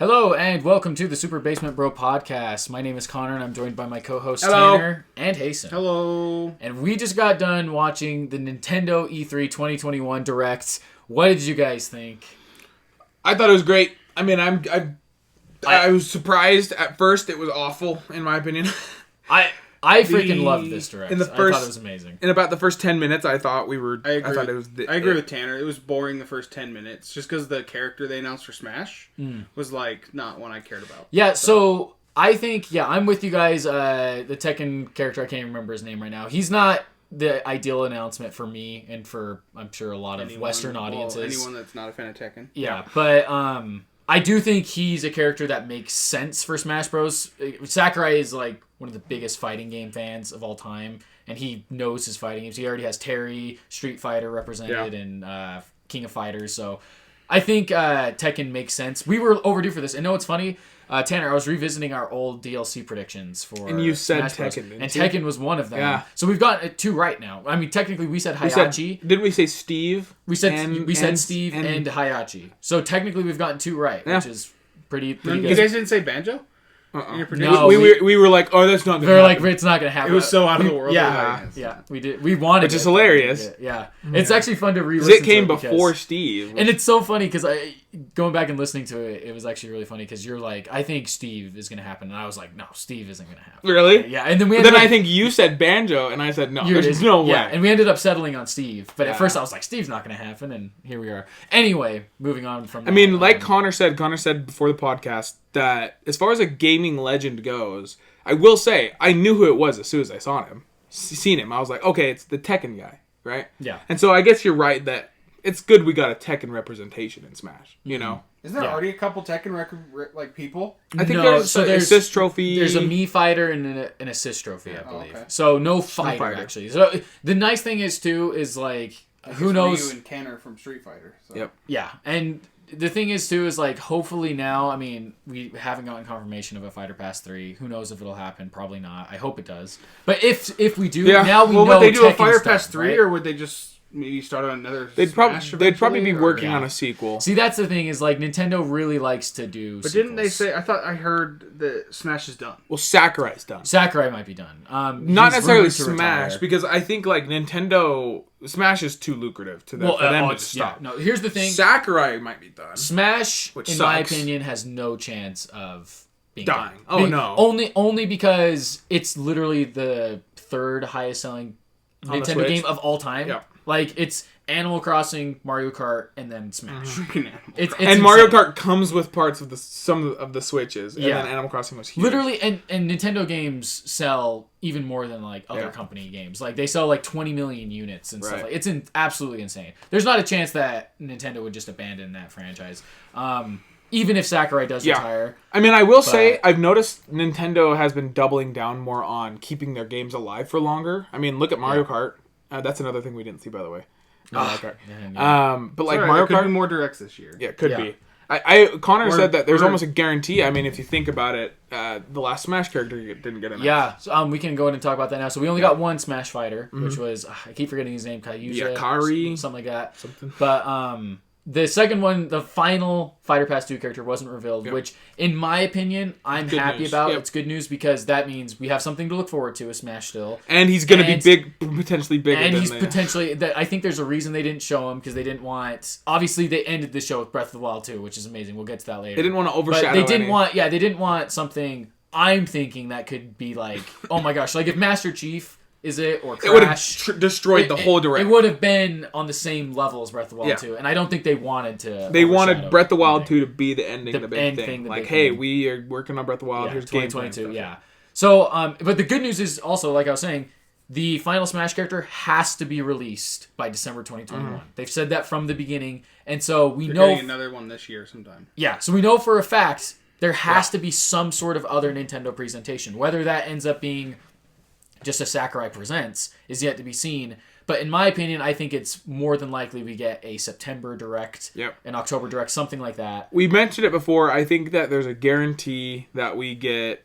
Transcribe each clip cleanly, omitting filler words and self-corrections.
Hello and welcome to the Super Basement Bro podcast. My name is Connor and I'm joined by my co-hosts Hello. Tanner and Hasten. Hello. And we just got done watching the Nintendo E3 2021 Direct. What did you guys think? I thought it was great. I mean, I was surprised at first. It was awful, in my opinion. I freaking loved this Direct. I thought it was amazing. In about the first 10 minutes, I thought we were... I agree. I agree with Tanner. It was boring the first 10 minutes, just because the character they announced for Smash was like not one I cared about. Yeah, so I think, I'm with you guys. The Tekken character, I can't remember his name right now. He's not the ideal announcement for me and for, I'm sure, a lot of Western audiences. Anyone that's not a fan of Tekken. Yeah, but I do think he's a character that makes sense for Smash Bros. Sakurai is like one of the biggest fighting game fans of all time, and he knows his fighting games. He already has Terry, Street Fighter represented, and King of Fighters, so I think Tekken makes sense. We were overdue for this, and know what's funny? Tanner, I was revisiting our old DLC predictions for And you said Smash Bros. Tekken, and you? Tekken was one of them. Yeah. So we've got two right now. I mean, technically we said Hayachi. Didn't we say Steve? We said Steve and Hayachi. So technically we've gotten two right, which is pretty good. You guys didn't say Banjo? In your prediction? No, we were like, oh, that's not going to They're happen. like, it's not going to happen. It was so out of the world. Yeah, we did. We wanted Which is hilarious. Yeah. It's actually fun to re-listen It came to before Steve. And it's so funny because going back and listening to it, it was actually really funny because you're like, I think Steve is going to happen. And I was like, no, Steve isn't going to happen. Really? Yeah. And then I think you said Banjo, and I said, no, there's no way. Yeah, and we ended up settling on Steve. But at first I was like, Steve's not going to happen. And here we are. Anyway, moving on from that. I mean, like Connor said before the podcast, that as far as a gaming legend goes, I will say, I knew who it was as soon as I saw him. Seen him. I was like, okay, it's the Tekken guy, right? Yeah. And so I guess you're right that it's good we got a Tekken representation in Smash, you know? Isn't there already a couple Tekken people? I think there's an assist trophy. There's a me fighter and an assist trophy, I believe. Okay. So no fighter, actually. So the nice thing is, too, is like, who knows? Ryu and Ken are from Street Fighter. So. Yep. Yeah, and the thing is, too, is like, hopefully now, I mean, we haven't gotten confirmation of a Fighter Pass 3. Who knows if it'll happen? Probably not. I hope it does. But if we do, now we know would they do a Fighter Tekken's Pass done, 3, right? or would they just maybe start on another They'd probably be working Yeah. on a sequel. See, that's the thing, is like, Nintendo really likes to do But sequels. didn't they say, I thought I heard that Smash is done. Well, Sakurai's done. Sakurai might be done. Not he's necessarily rumored to Smash, retire. because I think like Nintendo Smash is too lucrative to them, for them to stop. No, here's the thing. Sakurai might be done. Smash, Which in sucks. my opinion, has no chance of being Dying. done. Oh, no. Only because it's literally the third highest selling On the Nintendo Switch. game of all time. Yep. Like, it's Animal Crossing, Mario Kart, and then Smash. It's And Mario insane. Kart comes with parts of some of the Switches, and then Animal Crossing was huge. Literally, and Nintendo games sell even more than like other company games. Like, they sell like 20 million units and stuff. Like, it's absolutely insane. There's not a chance that Nintendo would just abandon that franchise. Even if Sakurai does retire. I mean, I will say, I've noticed Nintendo has been doubling down more on keeping their games alive for longer. I mean, look at Mario Kart. That's another thing we didn't see, by the way. Mario Kart. But like Mario Kart, Kart, could be more directs this year. Yeah, could be. Connor said that there's almost a guarantee. I mean, if you think about it, the last Smash character didn't get announced. Yeah, so, we can go ahead and talk about that now. So we only got one Smash fighter, which was I keep forgetting his name, Kazuya, Kari, something like that. But the second one, the final Fighter Pass 2 character wasn't revealed, which, in my opinion, I'm happy about. It's good news because that means we have something to look forward to with Smash still. And he's going to be big, potentially bigger. And he's potentially... I think there's a reason they didn't show him because they didn't want... Obviously, they ended the show with Breath of the Wild 2, which is amazing. We'll get to that later. They didn't want to overshadow But they didn't want something... I'm thinking that could be like... Oh my gosh, like if Master Chief... Is it or Crash? It would have destroyed the whole direct. It would have been on the same level as Breath of the Wild 2, and I don't think they wanted to. They wanted Breath of the Wild 2 to be the ending, the big thing. Like, hey, we are working on Breath of the Wild. Here's 2022. Yeah. So, but the good news is also, like I was saying, the final Smash character has to be released by December 2021. They've said that from the beginning, and so we know getting another one this year sometime. Yeah, so we know for a fact there has to be some sort of other Nintendo presentation, whether that ends up being just a Sakurai Presents is yet to be seen. But in my opinion, I think it's more than likely we get a September Direct, an October Direct, something like that. We mentioned it before. I think that there's a guarantee that we get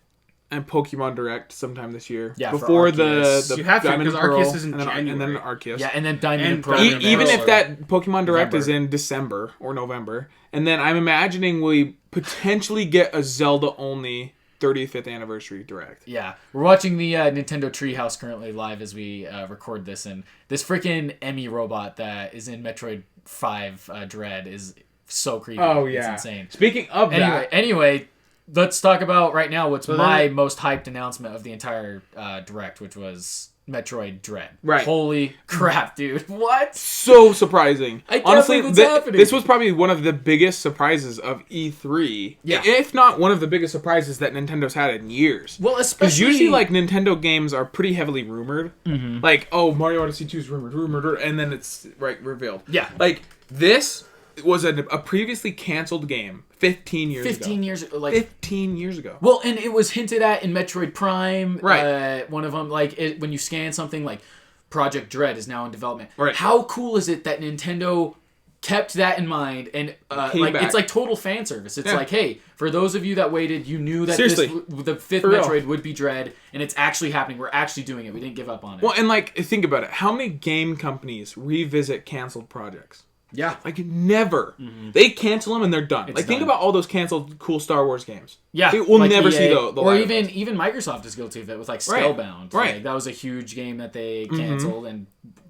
a Pokemon Direct sometime this year. Yeah, before the you have to, Diamond because and Pearl, Arceus is in January. and then Arceus. Yeah, and then Diamond and Pearl. Even if that Pokemon Direct is in December or November, and then I'm imagining we potentially get a Zelda-only 35th anniversary direct. Yeah, we're watching the Nintendo Treehouse currently live as we record this, and this freaking Emmy robot that is in Metroid 5 Dread is so creepy. Oh yeah, it's insane. Speaking of Anyway, let's talk about right now what's my most hyped announcement of the entire direct, which was Metroid Dread. Right. Holy crap, dude! What? So surprising. I can't Honestly, believe what's happening. This was probably one of the biggest surprises of E3. Yeah. If not one of the biggest surprises that Nintendo's had in years. Well, Because especially usually, like, Nintendo games are pretty heavily rumored. Mm-hmm. Like, oh, Mario Odyssey 2 is rumored, and then it's, revealed. Yeah. Like, this was a previously canceled game 15 years ago. 15 years, 15 years ago. Well, and it was hinted at in Metroid Prime. Right. One of them, like, when you scan something, like, Project Dread is now in development. Right. How cool is it that Nintendo kept that in mind and, it's like total fan service. It's like, hey, for those of you that waited, you knew that the fifth Metroid would be Dread, and it's actually happening. We're actually doing it. We didn't give up on it. Well, and, like, think about it. How many game companies revisit canceled projects? Yeah. Like, never. Mm-hmm. They cancel them and they're done. It's think about all those canceled cool Star Wars games. Yeah. We'll like never EA, see the or light even Microsoft is guilty of it with, like, Scalebound. Right. Like, that was a huge game that they canceled and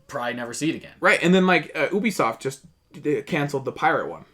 probably never see it again. Right, and then, like, Ubisoft just canceled the pirate one,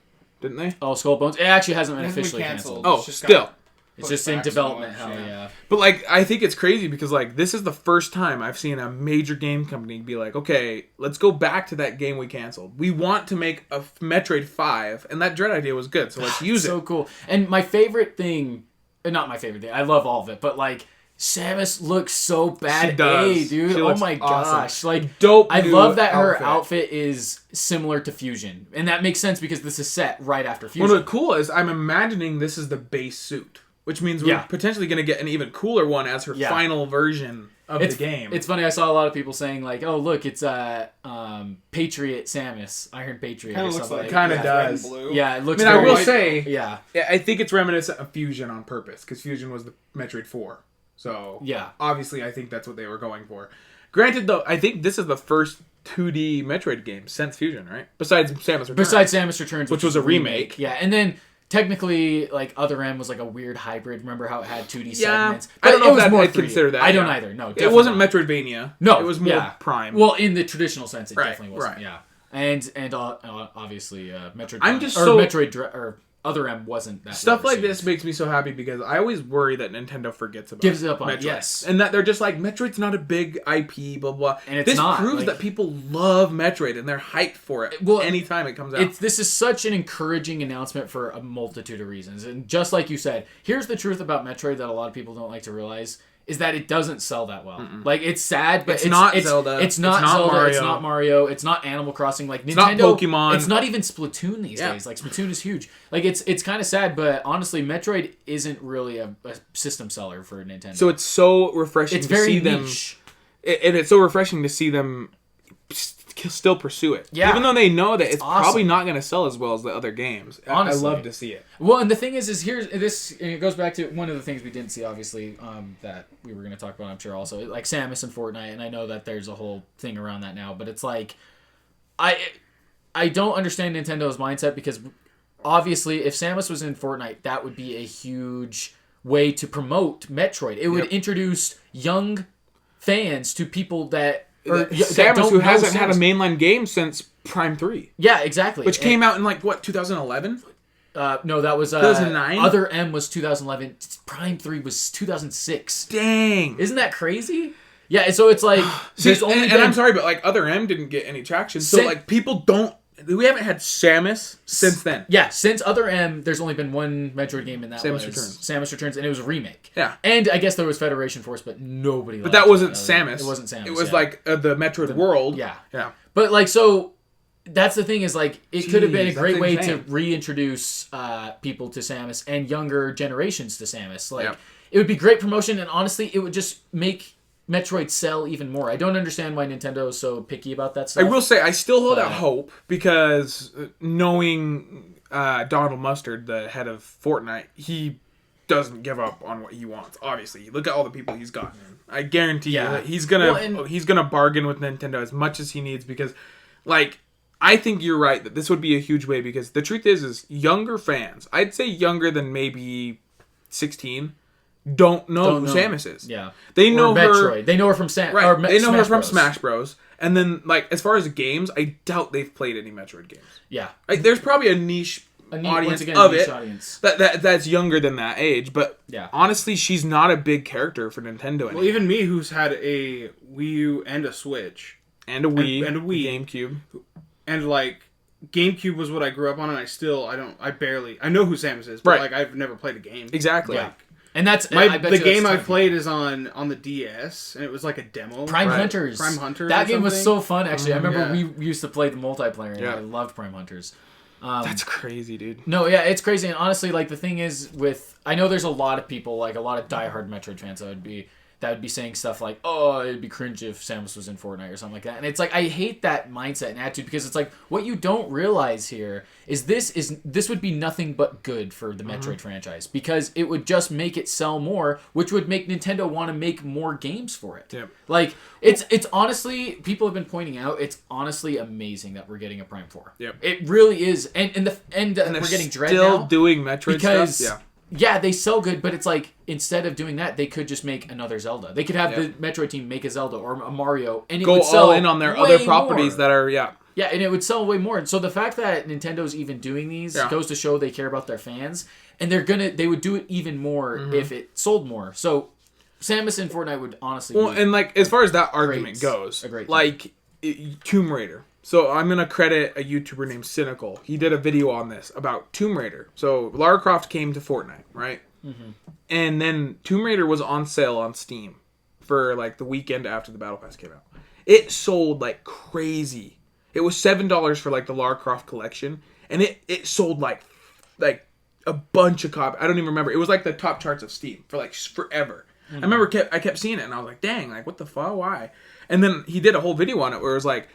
didn't they? Oh, Skull Bones. It actually hasn't been officially canceled. Oh, still. It's just in development. Hell yeah. But, like, I think it's crazy because, like, this is the first time I've seen a major game company be like, okay, let's go back to that game we canceled. We want to make a Metroid 5, and that Dread idea was good, so let's use it. So cool. And my favorite thing, not my favorite thing, I love all of it, but, like, Samus looks so bad. She does. Hey, dude. Oh my gosh. Like, dope. I love that her outfit is similar to Fusion. And that makes sense because this is set right after Fusion. What's cool is I'm imagining this is the base suit. Which means we're potentially going to get an even cooler one as her final version of the game. It's funny, I saw a lot of people saying, like, oh, look, it's Patriot Samus, Iron Patriot or something. It kind of does. Yeah, it looks I will say, yeah, I think it's reminiscent of Fusion on purpose, because Fusion was the Metroid 4. So, obviously, I think that's what they were going for. Granted, though, I think this is the first 2D Metroid game since Fusion, right? Besides Samus Returns. Which was a remake. Yeah, and then technically, like, Other M was like a weird hybrid. Remember how it had 2D segments? But I don't know if I'd consider that. I don't either. No, it wasn't Metroidvania. No, it was more Prime. Well, in the traditional sense, it definitely wasn't. Yeah, and obviously, Metroid. Metroid or Other M wasn't that. Stuff like this makes me so happy because I always worry that Nintendo forgets about gives up on Metroid. Yes, and that they're just like, Metroid's not a big IP, blah blah. And it's not. This proves that people love Metroid and they're hyped for it. Well, anytime it comes out. This is such an encouraging announcement for a multitude of reasons, and just like you said, here's the truth about Metroid that a lot of people don't like to realize. Is that it doesn't sell that well. Mm-mm. Like, it's sad, but it's not Zelda. It's not Zelda. Mario. It's not Mario. It's not Animal Crossing. Like, Nintendo. It's not Pokemon. It's not even Splatoon these days. Like, Splatoon is huge. Like, it's kind of sad, but honestly, Metroid isn't really a system seller for Nintendo. So it's so refreshing to see niche. them. And it's so refreshing to see them still pursue it. Yeah. Even though they know that it's awesome. Probably not going to sell as well as the other games. Honestly. I love to see it. Well, and the thing is here's this, and it goes back to one of the things we didn't see, obviously, that we were going to talk about, I'm sure, also. Like, Samus and Fortnite, and I know that there's a whole thing around that now, but it's like, I don't understand Nintendo's mindset because, obviously, if Samus was in Fortnite, that would be a huge way to promote Metroid. It would introduce young fans to people that... Samus, who hasn't had a mainline game since Prime 3. Yeah, exactly. Which came out in, 2011? No, that was... 2009? Other M was 2011. Prime 3 was 2006. Dang. Isn't that crazy? Yeah, so it's like... and I'm sorry, but, Other M didn't get any traction. So, people don't... We haven't had Samus since then. Yeah, since Other M, there's only been one Metroid game, and that was Samus Returns, and it was a remake. Yeah. And I guess there was Federation Force, but nobody liked it. But that wasn't Samus. It wasn't Samus. It was the Metroid World. Yeah. Yeah. But, so... That's the thing is, it could have been a great way to reintroduce people to Samus and younger generations to Samus. It would be great promotion, and honestly, it would just make Metroid sell even more. I don't understand why Nintendo is so picky about that stuff. I will say, I still hold out hope, because knowing Donald Mustard, the head of Fortnite, he doesn't give up on what he wants. Obviously, look at all the people he's gotten in. I guarantee you that he's gonna bargain with Nintendo as much as he needs, because, I think you're right that this would be a huge way because the truth is younger fans, I'd say younger than maybe 16, don't know who Samus is. Yeah. They know Metroid. her. They know her from Right. They know her from Bros. Smash Bros. And then, like, as far as games, I doubt they've played any Metroid games. Yeah. Like, there's probably a niche audience of it that's younger than that age. But honestly, she's not a big character for Nintendo anymore. Well, even me, who's had a Wii U and a Switch. And a Wii. And a Wii. GameCube. And, like, GameCube was what I grew up on, and I know who Samus is, but, like, I've never played a game. Exactly. Yeah. And that's the game I played is on the DS, and it was like a demo. Prime Hunters. That game was so fun, actually. I remember we used to play the multiplayer, and I loved Prime Hunters. That's crazy, dude. No, yeah, it's crazy. And honestly, like, the thing is I know there's a lot of people, like, a lot of diehard Metroid fans that would be saying stuff like, oh, it'd be cringe if Samus was in Fortnite or something like that. And it's like, I hate that mindset and attitude because it's like, what you don't realize here is this would be nothing but good for the Metroid franchise because it would just make it sell more, which would make Nintendo want to make more games for it. Yep. Like, it's honestly, people have been pointing out, it's honestly amazing that we're getting a Prime 4. Yep. It really is. And we're getting Dread now. Still doing Metroid because stuff? Yeah, they sell good, but it's like, instead of doing that, they could just make another Zelda. They could have the Metroid team make a Zelda or a Mario, and it would sell all in on their other properties that are, Yeah, and it would sell way more. And so the fact that Nintendo's even doing these goes to show they care about their fans, and they would do it even more if it sold more. So Samus in Fortnite would honestly be and like, as far as that argument goes, like, Tomb Raider. So I'm going to credit a YouTuber named Cynical. He did a video on this about Tomb Raider. So Lara Croft came to Fortnite, right? Mm-hmm. And then Tomb Raider was on sale on Steam for like the weekend after the Battle Pass came out. It sold like crazy. It was $7 for like the Lara Croft collection. And it sold like a bunch of copies. I don't even remember. It was like the top charts of Steam for like forever. Mm-hmm. I remember I kept seeing it and I was like, dang, like what the fuck? Why? And then he did a whole video on it where it was like,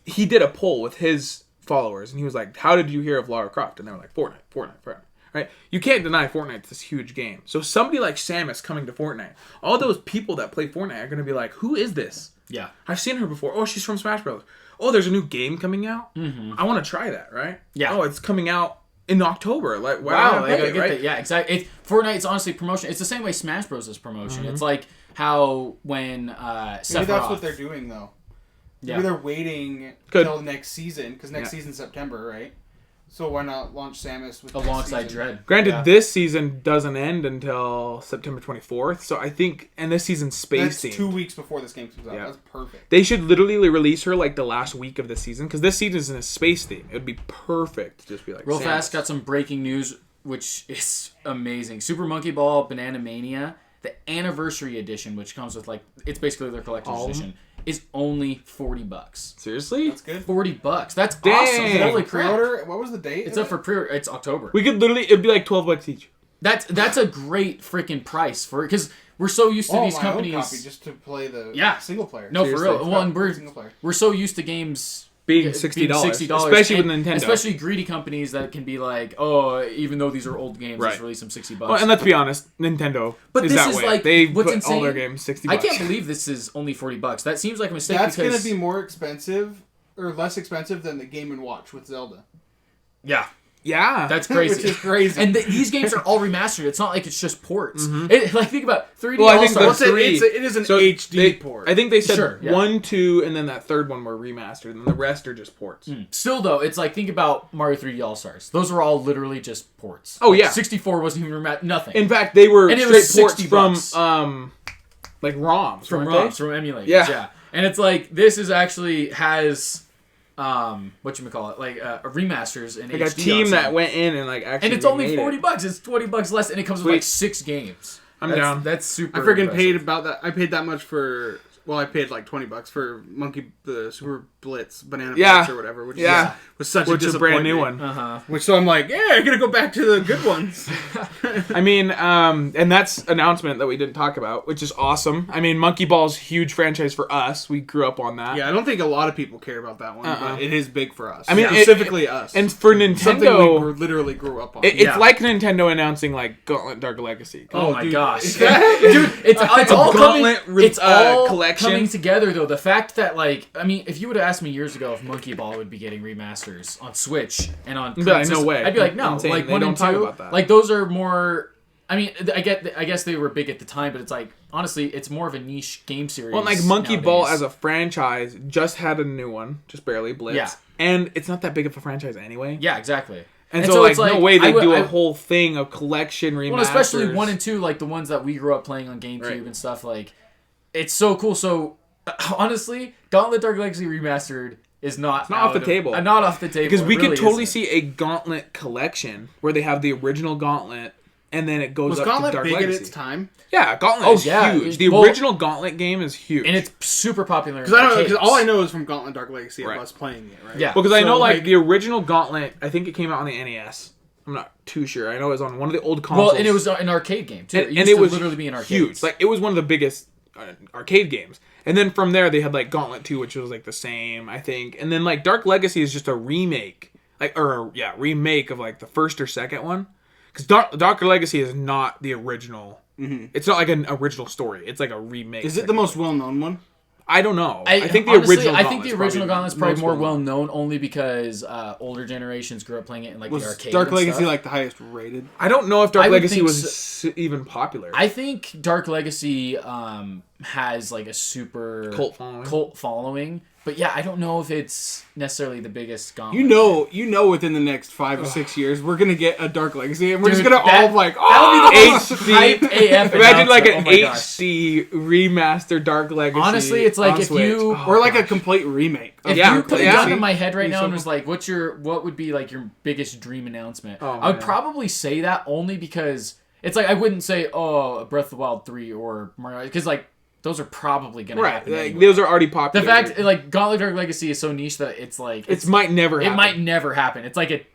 he did a poll with his followers, and he was like, how did you hear of Lara Croft? And they were like, Fortnite. Right? You can't deny Fortnite's this huge game. So somebody like Samus coming to Fortnite, all those people that play Fortnite are going to be like, who is this? Yeah. I've seen her before. Oh, she's from Smash Bros. Oh, there's a new game coming out? Mm-hmm. I want to try that, right? Yeah. Oh, it's coming out in October. Like, wow. Yeah, exactly. Fortnite's honestly promotion. It's the same way Smash Bros. Is promotion. Mm-hmm. It's like how when Sephiroth... Maybe that's what they're doing, though. Maybe they're waiting till next season, because next season's September, right? So why not launch Samus with alongside Dread? Granted, this season doesn't end until September 24th, so I think, and this season's space themed. 2 weeks before this game comes out. Yeah. That's perfect. They should literally release her like the last week of the season, because this season is in a space theme. It would be perfect to just be like, real Samus. Fast, got some breaking news, which is amazing. Super Monkey Ball Banana Mania, the anniversary edition, which comes with like, it's basically their collector's edition, is only $40. Seriously? That's good. $40. That's awesome. Holy pre-order. What was the date? It's up for pre-order. It's October. We could literally, it'd be like $12 each. That's a great freaking price for it, because we're so used to these companies. Own copy just to play the single player. No, seriously, for real. Well, we're so used to games being $60, especially with Nintendo. Especially greedy companies that can be like, oh, even though these are old games, let's release them $60. Well, and let's be honest, Nintendo is that way. Like, they what's put insane, all their games $60. I can't believe this is only $40. That seems like a mistake. That's going to be more expensive or less expensive than the Game & Watch with Zelda. Yeah. Yeah. That's crazy. Which is crazy. And these games are all remastered. It's not like it's just ports. Mm-hmm. Think about 3D All-Stars. It is an HD port. I think they said 1, 2, and then that third one were remastered, and the rest are just ports. Still, though, it's like, think about Mario 3D All-Stars. Those were all literally just ports. Oh, yeah. 64 wasn't even nothing. In fact, they were straight ports $60 from, like, ROMs. From ROMs, from emulators. Yeah. And it's like, this is actually has... whatchamacallit, like remasters and like HD a team that went in and like actually, and it's only $40. It's $20 less, and it comes with like 6 games. I'm down. That's super. I freaking paid about that. I paid that much for. Well, I paid like $20 for the Super Blitz Banana Blitz or whatever, which was such a disappointment. Brand new one. So I'm like, I'm gonna go back to the good ones. I mean, and that's an announcement that we didn't talk about, which is awesome. I mean, Monkey Ball's huge franchise for us. We grew up on that. Yeah, I don't think a lot of people care about that one, but it is big for us. I mean, specifically us. And for Nintendo, something we literally grew up on. It's like Nintendo announcing like Gauntlet Dark Legacy. Oh my gosh, dude! It's all Gauntlet coming. It's all collection. collection coming together though. The fact that if you would have asked me years ago if Monkey Ball would be getting remasters on Switch and on no way. I'd be like, no. Insane. Like they 1 don't and talk 2, about that. like those are more. I mean, I guess they were big at the time, but it's like honestly, it's more of a niche game series. Well, like Monkey nowadays. Ball as a franchise just had a new one, just barely Blitz. Yeah. And it's not that big of a franchise anyway. Yeah, exactly. And so like, no way they do a whole thing of collection remasters. Well, especially 1 and 2, like the ones that we grew up playing on GameCube and stuff. Like, it's so cool. So, honestly, Gauntlet Dark Legacy Remastered is not off the table. Not off the table. Because we could totally see a Gauntlet collection where they have the original Gauntlet and then it goes up Gauntlet to Dark big Legacy. at its time? Yeah, Gauntlet is huge. The original Gauntlet game is huge. And it's super popular. Because all I know is from Gauntlet Dark Legacy of us playing it, right? Yeah. Because I know like the original Gauntlet, I think it came out on the NES. I'm not too sure. I know it was on one of the old consoles. Well, and it was an arcade game too. And it was literally be an arcade. Huge. Like it was one of the biggest arcade games. And then from there they had like Gauntlet 2, which was like the same, I think. And then like Dark Legacy is just a remake, remake of like the first or second one. Because Dark Legacy is not the original. Mm-hmm. It's not like an original story. It's like a remake. Is it the most well-known one? I don't know. I think the original Gauntlet's probably more well known only because older generations grew up playing it in like the arcade. Dark Legacy like the highest rated? I don't know if Dark Legacy was even popular. I think Dark Legacy has like a super cult following. But yeah, I don't know if it's necessarily the biggest Gauntlet. You know, within the next 5 or 6 years, we're gonna get a Dark Legacy, and we're just gonna that'll be the most hype AF. Imagine like an HD remaster Dark Legacy. Honestly, it's like if Switch. Or like a complete remake. If you put a gun in my head right now and was like, what would be like your biggest dream announcement? I would probably say that only because it's like I wouldn't say Breath of the Wild 3 or Mario, because like those are probably going to happen. Like, anyway. those are already popular. The fact, like, Gauntlet Dark Legacy is so niche that it's like... It might never happen. It's like a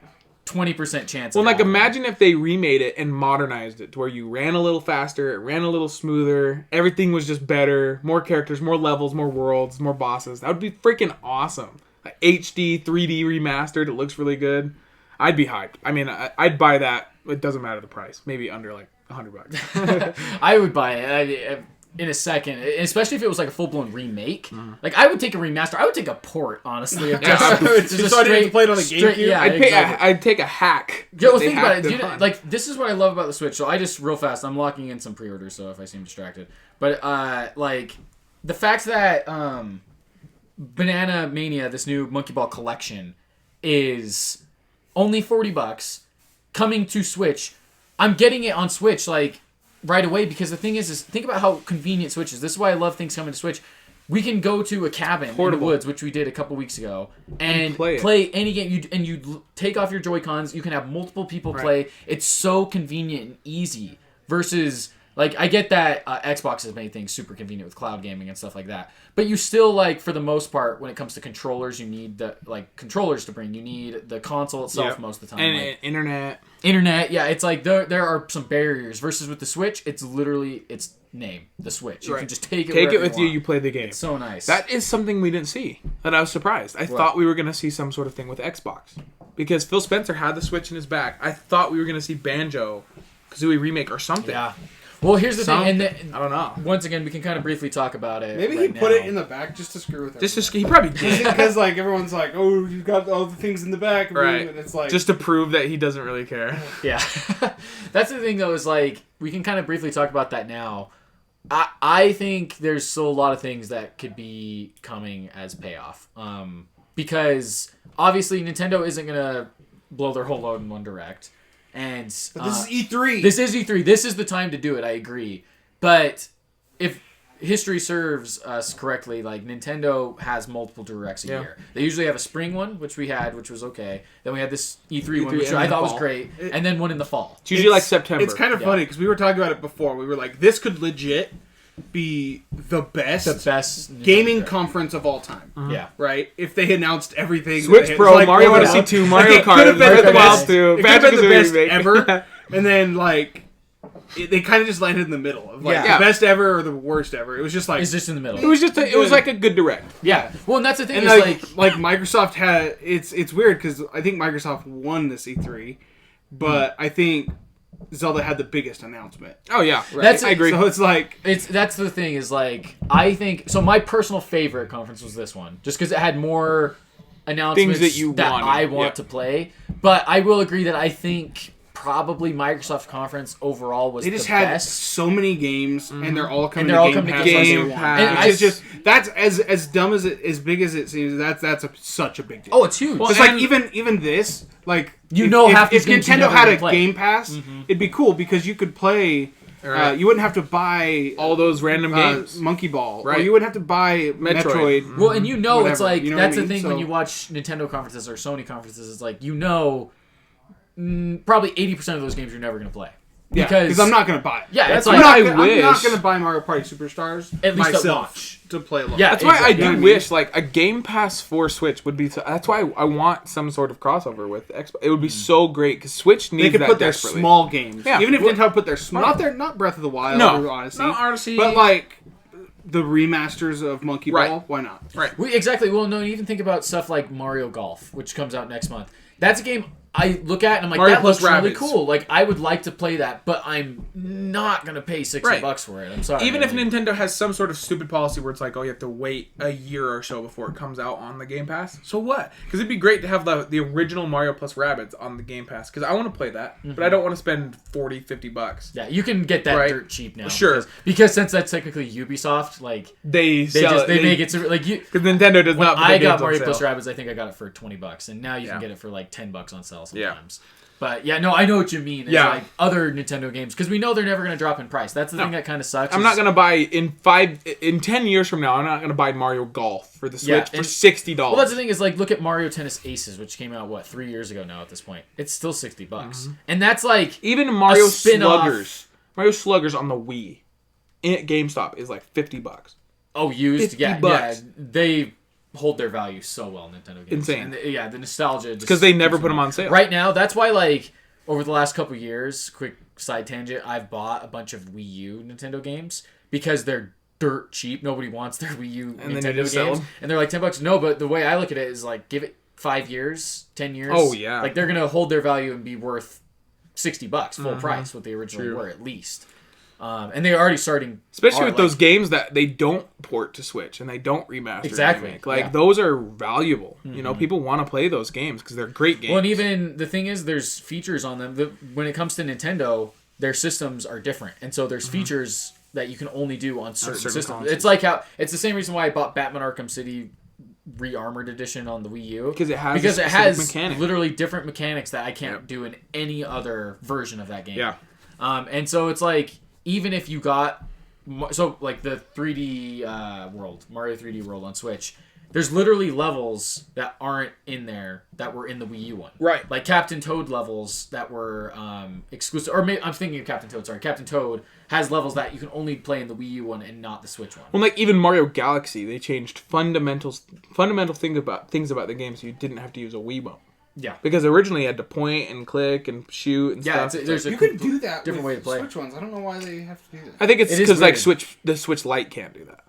20% chance. Well, like, imagine if they remade it and modernized it to where you ran a little faster, it ran a little smoother, everything was just better, more characters, more levels, more worlds, more bosses. That would be freaking awesome. Like, HD, 3D remastered, it looks really good. I'd be hyped. I mean, I'd buy that. It doesn't matter the price. Maybe under, like, $100. I would buy it. In a second, especially if it was like a full-blown remake. Mm. Like, I would take a remaster. I would take a port, honestly. Just so I didn't play it on the GameCube. Yeah, I'd take a hack. Yeah, well, think about it. Like, this is what I love about the Switch. So I just, real fast, I'm locking in some pre-orders, so if I seem distracted. But, like, the fact that Banana Mania, this new Monkey Ball collection, is only $40, coming to Switch. I'm getting it on Switch, like... right away, because the thing is think about how convenient Switch is. This is why I love things coming to Switch. We can go to a cabin in the woods, which we did a couple weeks ago, and play any game. You take off your Joy-Cons. You can have multiple people play. It's so convenient and easy. Versus, like, I get that Xbox has made things super convenient with cloud gaming and stuff like that. But you still, like, for the most part, when it comes to controllers, you need the controllers to bring. You need the console itself most of the time. And like, internet, yeah. It's like there are some barriers. Versus with the Switch, it's literally its name, the Switch. You can just take it with you. You play the game. It's so nice. That is something we didn't see. That I was surprised. I thought we were going to see some sort of thing with Xbox because Phil Spencer had the Switch in his back. I thought we were going to see Banjo Kazooie remake or something. Yeah. Well, here's the thing, and I don't know. Once again, we can kind of briefly talk about it. Maybe he put it in the back just to screw with it. He probably did. Because like everyone's like, "Oh, you've got all the things in the back," right? And it's like just to prove that he doesn't really care. Yeah, that's the thing though. Is like we can kind of briefly talk about that now. I think there's still a lot of things that could be coming as payoff. Because obviously Nintendo isn't gonna blow their whole load in one direct. And but this is E3. This is E3. This is the time to do it. I agree. But if history serves us correctly, like Nintendo has multiple directs a year. They usually have a spring one, which we had, which was okay. Then we had this E3 one, which I thought was great, and then one in the fall. It's usually like September. It's kind of funny because we were talking about it before. We were like, this could legit be the best gaming conference of all time. Yeah. Right? If they announced everything. Switch Pro, like, Mario Odyssey 2, Mario Kart, Breath of the Wild 2, it could have been the best ever. And then, like, they kind of just landed in the middle of, like, the best ever or the worst ever. It was just like... It's just in the middle. It was just it was like a good direct. Yeah. Well, and that's the thing. And is like Microsoft had... It's weird because I think Microsoft won this E3. But I think Zelda had the biggest announcement. Oh yeah, right. I agree. So it's like that's the thing is like I think so. My personal favorite conference was this one, just because it had more announcements things that I want to play. But I will agree that I think probably Microsoft conference overall was they just the had best. so many games, and they're all coming to Game Pass. And it's just that's as dumb as it as big as it seems. That's such a big deal. Oh, it's huge. It's like even this like half if these games Nintendo had a play. Game Pass, it'd be cool because you could play. Right. You wouldn't have to buy all those random games, Monkey Ball, right? Or you wouldn't have to buy Metroid. Well, and whatever, it's like you know that's what I mean? the thing when you watch Nintendo conferences or Sony conferences. It's like probably 80% of those games you're never going to play. Yeah, because I'm not going to buy it. Yeah, that's like why I'm not going to buy Mario Party Superstars at least myself to play alone. Yeah, that's why I do wish like a Game Pass for Switch would be. That's why I want some sort of crossover with Xbox. It would be so great because Switch needs. They could that put their desperately. small games. Yeah. Even if Nintendo put their small, not Breath of the Wild or Odyssey, not Odyssey, but like the remasters of Monkey Ball. Right. Why not? Right. Exactly. Well, no, even think about stuff like Mario Golf, which comes out next month. That's a game I look at and I'm like, Mario that looks plus really Rabbids. cool. Like, I would like to play that, but I'm not going to pay $60 for it. I'm sorry. Even if Nintendo has some sort of stupid policy where it's like, oh, you have to wait a year or so before it comes out on the Game Pass. So what? Because it'd be great to have the original Mario plus Rabbids on the Game Pass. Because I want to play that, but I don't want to spend $40-$50. Yeah, you can get that dirt cheap now. Sure. Because since that's technically Ubisoft, like they make it so like you. Because Nintendo does not. I got Mario plus Rabbids. I think I got it for $20, and now you can get it for like $10 on sale sometimes. Yeah. But yeah, no, I know what you mean. It's like other Nintendo games because we know they're never going to drop in price. That's the thing that kind of sucks. I'm not going to buy in 10 years from now. I'm not going to buy Mario Golf for the Switch for $60. Well, that's the thing is like look at Mario Tennis Aces, which came out 3 years ago now. At this point, it's still $60, and that's like even Mario Sluggers. Mario Sluggers on the Wii at GameStop is like $50. Oh, used? $50. Yeah, they hold their value so well, Nintendo games. Insane. And the nostalgia. Because they never put them on sale. Right now, that's why, like, over the last couple years, quick side tangent, I've bought a bunch of Wii U Nintendo games because they're dirt cheap. Nobody wants their Wii U Nintendo games. And they're like $10. No, but the way I look at it is, like, give it 5 years, 10 years. Oh, yeah. Like, they're going to hold their value and be worth $60, full price, what they originally were, at least. And they're already starting... Especially with those games that they don't port to Switch and they don't remaster. Exactly. Like, those are valuable. You know, people want to play those games because they're great games. Well, and even the thing is, there's features on them. When it comes to Nintendo, their systems are different. And so there's features that you can only do on certain systems. Consoles. It's like how... It's the same reason why I bought Batman Arkham City Re-Armored Edition on the Wii U. Because it has literally different mechanics that I can't do in any other version of that game. Yeah. And so it's like... Even if you got... So, like, the 3D world, Mario 3D World on Switch, there's literally levels that aren't in there that were in the Wii U one. Right. Like Captain Toad levels that were exclusive... Or maybe, I'm thinking of Captain Toad, sorry. Captain Toad has levels that you can only play in the Wii U one and not the Switch one. Well, like, even Mario Galaxy, they changed fundamental things about the game so you didn't have to use a Wiimote. Yeah, because originally you had to point and click and shoot and stuff. You could do that different way to play Switch ones. I don't know why they have to do that. I think it's because like the Switch Lite can't do that,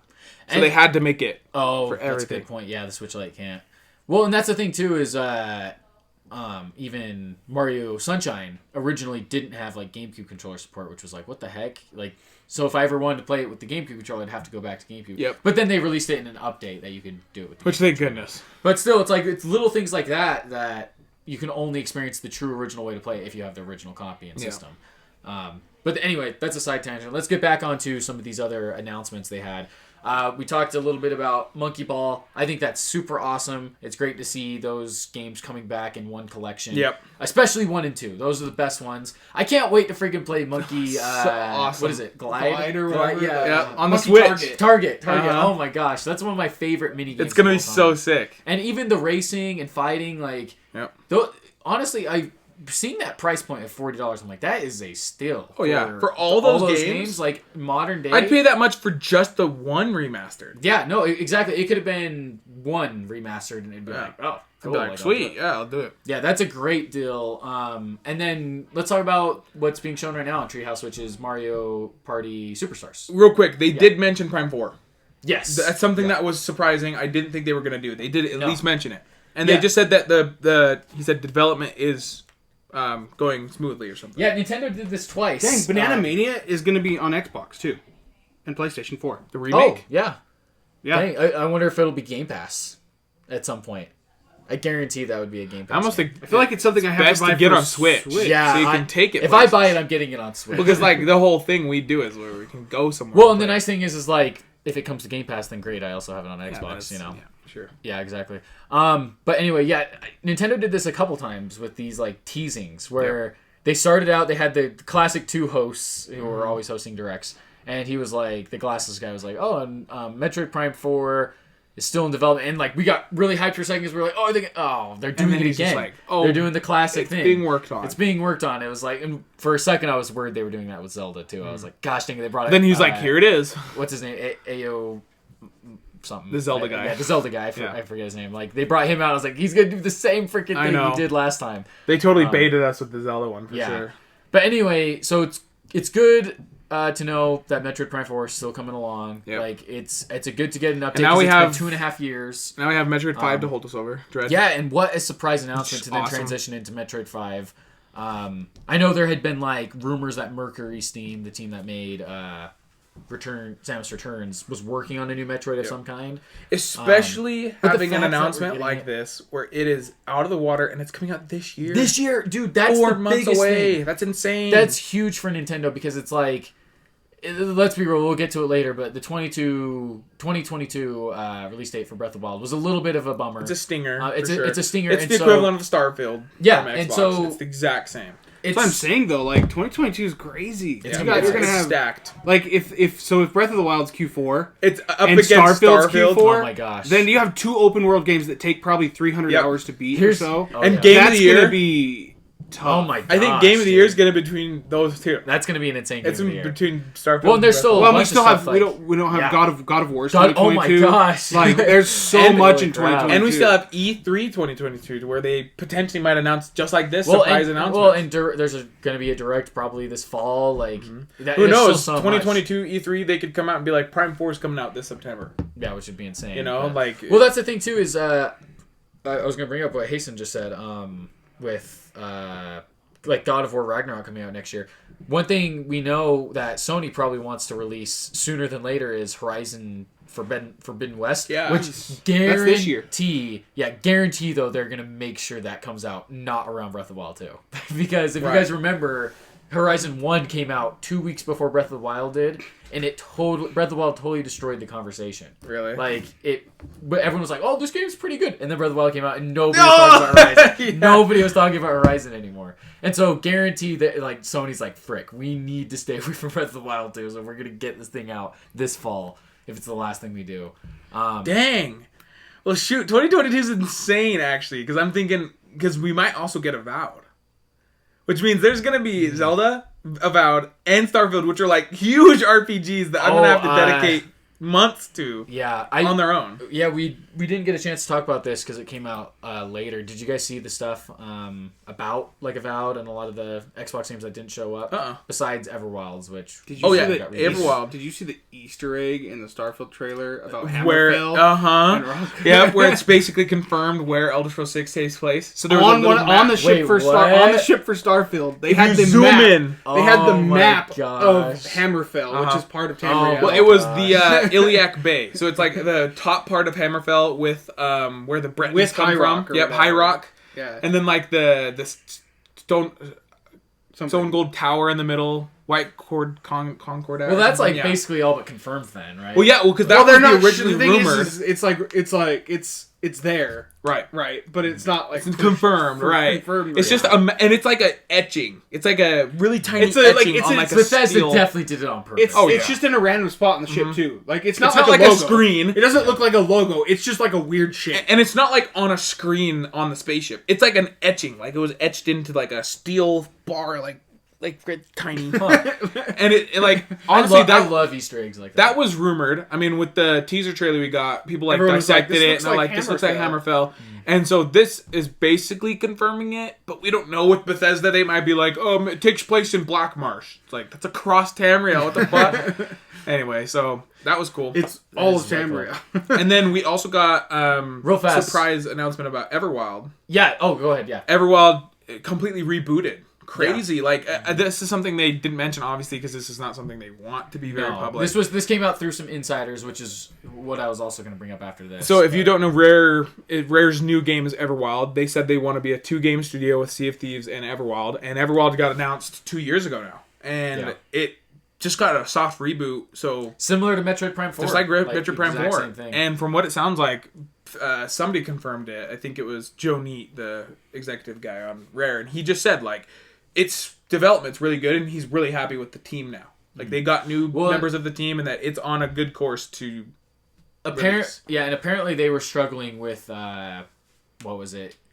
so they had to make it. For everything. That's a good point. Yeah, the Switch Lite can't. Well, and that's the thing too is even Mario Sunshine originally didn't have like GameCube controller support, which was like what the heck, like. So if I ever wanted to play it with the GameCube controller, I'd have to go back to GameCube. Yep. But then they released it in an update that you could do it with. Which thank goodness. But still, it's like it's little things like that you can only experience the true original way to play it if you have the original copy and system. But anyway, that's a side tangent. Let's get back onto some of these other announcements they had. We talked a little bit about Monkey Ball. I think that's super awesome. It's great to see those games coming back in one collection. Yep. Especially 1 and 2. Those are the best ones. I can't wait to freaking play Monkey... so awesome. What is it? Glide or whatever. Yeah, on the Switch. Target. Oh my gosh. That's one of my favorite mini games. It's going to be so sick. And even the racing and fighting, like... Yep. Honestly, seeing that price point of $40, I'm like, that is a steal. Oh yeah, for all those games, like modern day. I'd pay that much for just the one remastered. Yeah, no, exactly. It could have been one remastered, and it'd be like, oh, cool. Like, sweet, yeah, I'll do it. Yeah, that's a great deal. And then let's talk about what's being shown right now on Treehouse, which is Mario Party Superstars. Real quick, they did mention Prime 4. Yes, that's something that was surprising. I didn't think they were going to do. They did at least mention it. And they just said that he said development is going smoothly or something. Yeah, Nintendo did this twice. Dang, Banana Mania is going to be on Xbox too, and PlayStation 4. The remake. Oh, yeah. Yeah. Dang, I wonder if it'll be Game Pass at some point. I guarantee that would be a Game Pass. I almost think I feel like it's something I have best to buy to get for on Switch. Yeah, so you can take it. If I buy it, I'm getting it on Switch. Because like the whole thing we do is where we can go somewhere. Well, and the nice thing is like if it comes to Game Pass, then great. I also have it on Xbox. Yeah, sure. Yeah, exactly. But anyway, yeah, Nintendo did this a couple times with these like teasings where they started out. They had the classic 2 hosts who were always hosting directs, and he was like, the glasses guy was like, "Oh, and Metroid Prime 4 is still in development," and like we got really hyped for a second because we were like, they're doing it again. Like, they're doing the classic thing. It's being worked on. It's being worked on. It was like, and for a second I was worried they were doing that with Zelda too. I was like, gosh dang it, they brought it. Then he's like, here it is. What's his name? Ao something. The Zelda guy. Yeah, the Zelda guy. I forget his name. Like they brought him out. I was like, he's gonna do the same freaking thing he did last time. They totally baited us with the Zelda one for sure. But anyway, so it's good to know that Metroid Prime 4 is still coming along. Yep. Like it's a good to get an update. And now we have 2.5 years. Now we have Metroid 5 to hold us over. Dread. Yeah, and what a surprise announcement to then transition into Metroid 5. I know there had been like rumors that Mercury Steam, the team that made Samus Returns, was working on a new Metroid of some kind. Especially having an announcement like this where it is out of the water and it's coming out this year. This year, dude, that's 4 the months biggest away. thing. That's insane. That's huge for Nintendo because it's like, let's be real, we'll get to it later, but the 2022 release date for Breath of the Wild was a little bit of a bummer. It's a stinger. It's a stinger. It's the equivalent of Starfield. Yeah, from Xbox. and so it's the exact same. That's what I'm saying though. Like 2022 is crazy. You're gonna have stacked. Like if Breath of the Wild's Q4, it's up and against Starfield's Q4. Oh my gosh! Then you have 2 open world games that take probably 300 hours to beat or so. And Game of the Year gonna be tough. Oh my gosh! I think Game of the Year is gonna be between those two. That's gonna be an insane. It's Game of the year. between Starfield. Well, and there's still we still have we don't have God of War 2022. Oh my gosh! Like there's so much in 2022, and we still have E3 2022 where they potentially might announce just like this surprise announcement. Well, and there's going to be a direct probably this fall. Like who knows? 2022 E3 they could come out and be like Prime 4 is coming out this September. Yeah, which would be insane. You know, like well, that's the thing too is I was going to bring up what Hasten just said with like God of War Ragnarok coming out next year. One thing we know that Sony probably wants to release sooner than later is Horizon Forbidden West, which guarantee though they're gonna make sure that comes out not around Breath of the Wild 2. Because if you guys remember, Horizon 1 came out 2 weeks before Breath of the Wild did, and Breath of the Wild totally destroyed the conversation. Really? But everyone was like, "Oh, this game's pretty good," and then Breath of the Wild came out, and nobody was talking about Horizon. Nobody was talking about Horizon anymore. And so, guarantee that like Sony's like, "Frick, we need to stay away from Breath of the Wild 2, so we're gonna get this thing out this fall if it's the last thing we do." Dang. Well, shoot, 2022 is insane actually, because I'm thinking we might also get Avowed. Which means there's going to be Zelda, Avowed, and Starfield, which are like huge RPGs that I'm going to have to dedicate months to on their own. Yeah, we didn't get a chance to talk about this because it came out later. Did you guys see the stuff about like Avowed and a lot of the Xbox games that didn't show up? Besides Everwild's, which... Everwild. Did you see the Easter egg in the Starfield trailer about Hammerfell? Where it's basically confirmed where Elder Scrolls 6 takes place. So there was on the ship for Starfield. They had the map. They had the map of Hammerfell, which is part of Tamriel. Well, it was the Iliac Bay. So it's like the top part of Hammerfell with where the Bretons come from. High Rock. Yeah. And then like the stone gold tower in the middle. White Concord. Well, that's like basically all but confirmed then, right? Well, yeah, because that was originally rumored. It's there, right, but it's not like confirmed, right? Confirmed, it's just and it's like a etching. It's like a really tiny etching on like a Bethesda steel. definitely did it on purpose. It's just in a random spot on the ship too. Like it's not like a a screen. It doesn't look like a logo. It's just like a weird shape. And it's not like on a screen on the spaceship. It's like an etching. Like it was etched into like a steel bar, like tiny. And it like honestly, I love Easter eggs like that. That was rumored. I mean, with the teaser trailer we got, people like dissected it and they're like, "This looks like Hammerfell." And so this is basically confirming it, but we don't know with Bethesda. They might be like, it takes place in Black Marsh. It's like, that's across Tamriel. What the fuck? Anyway, so that was cool. It's all of Tamriel. And then we also got real fast surprise announcement about Everwild. Yeah. Oh, go ahead. Yeah. Everwild completely rebooted. Crazy. This is something they didn't mention, obviously, because this is not something they want to be very public. This came out through some insiders, which is what I was also going to bring up after this. So if you don't know, Rare's new game is Everwild. They said they want to be a 2-game studio with Sea of Thieves and Everwild, and Everwild got announced 2 years ago now, and it just got a soft reboot. So similar to Metroid Prime 4, just like Metroid Prime 4, and from what it sounds like, somebody confirmed it. I think it was Joe Neat, the executive guy on Rare, and he just said its development's really good, and he's really happy with the team now. They got new members of the team, and that it's on a good course to release. Yeah, and apparently they were struggling with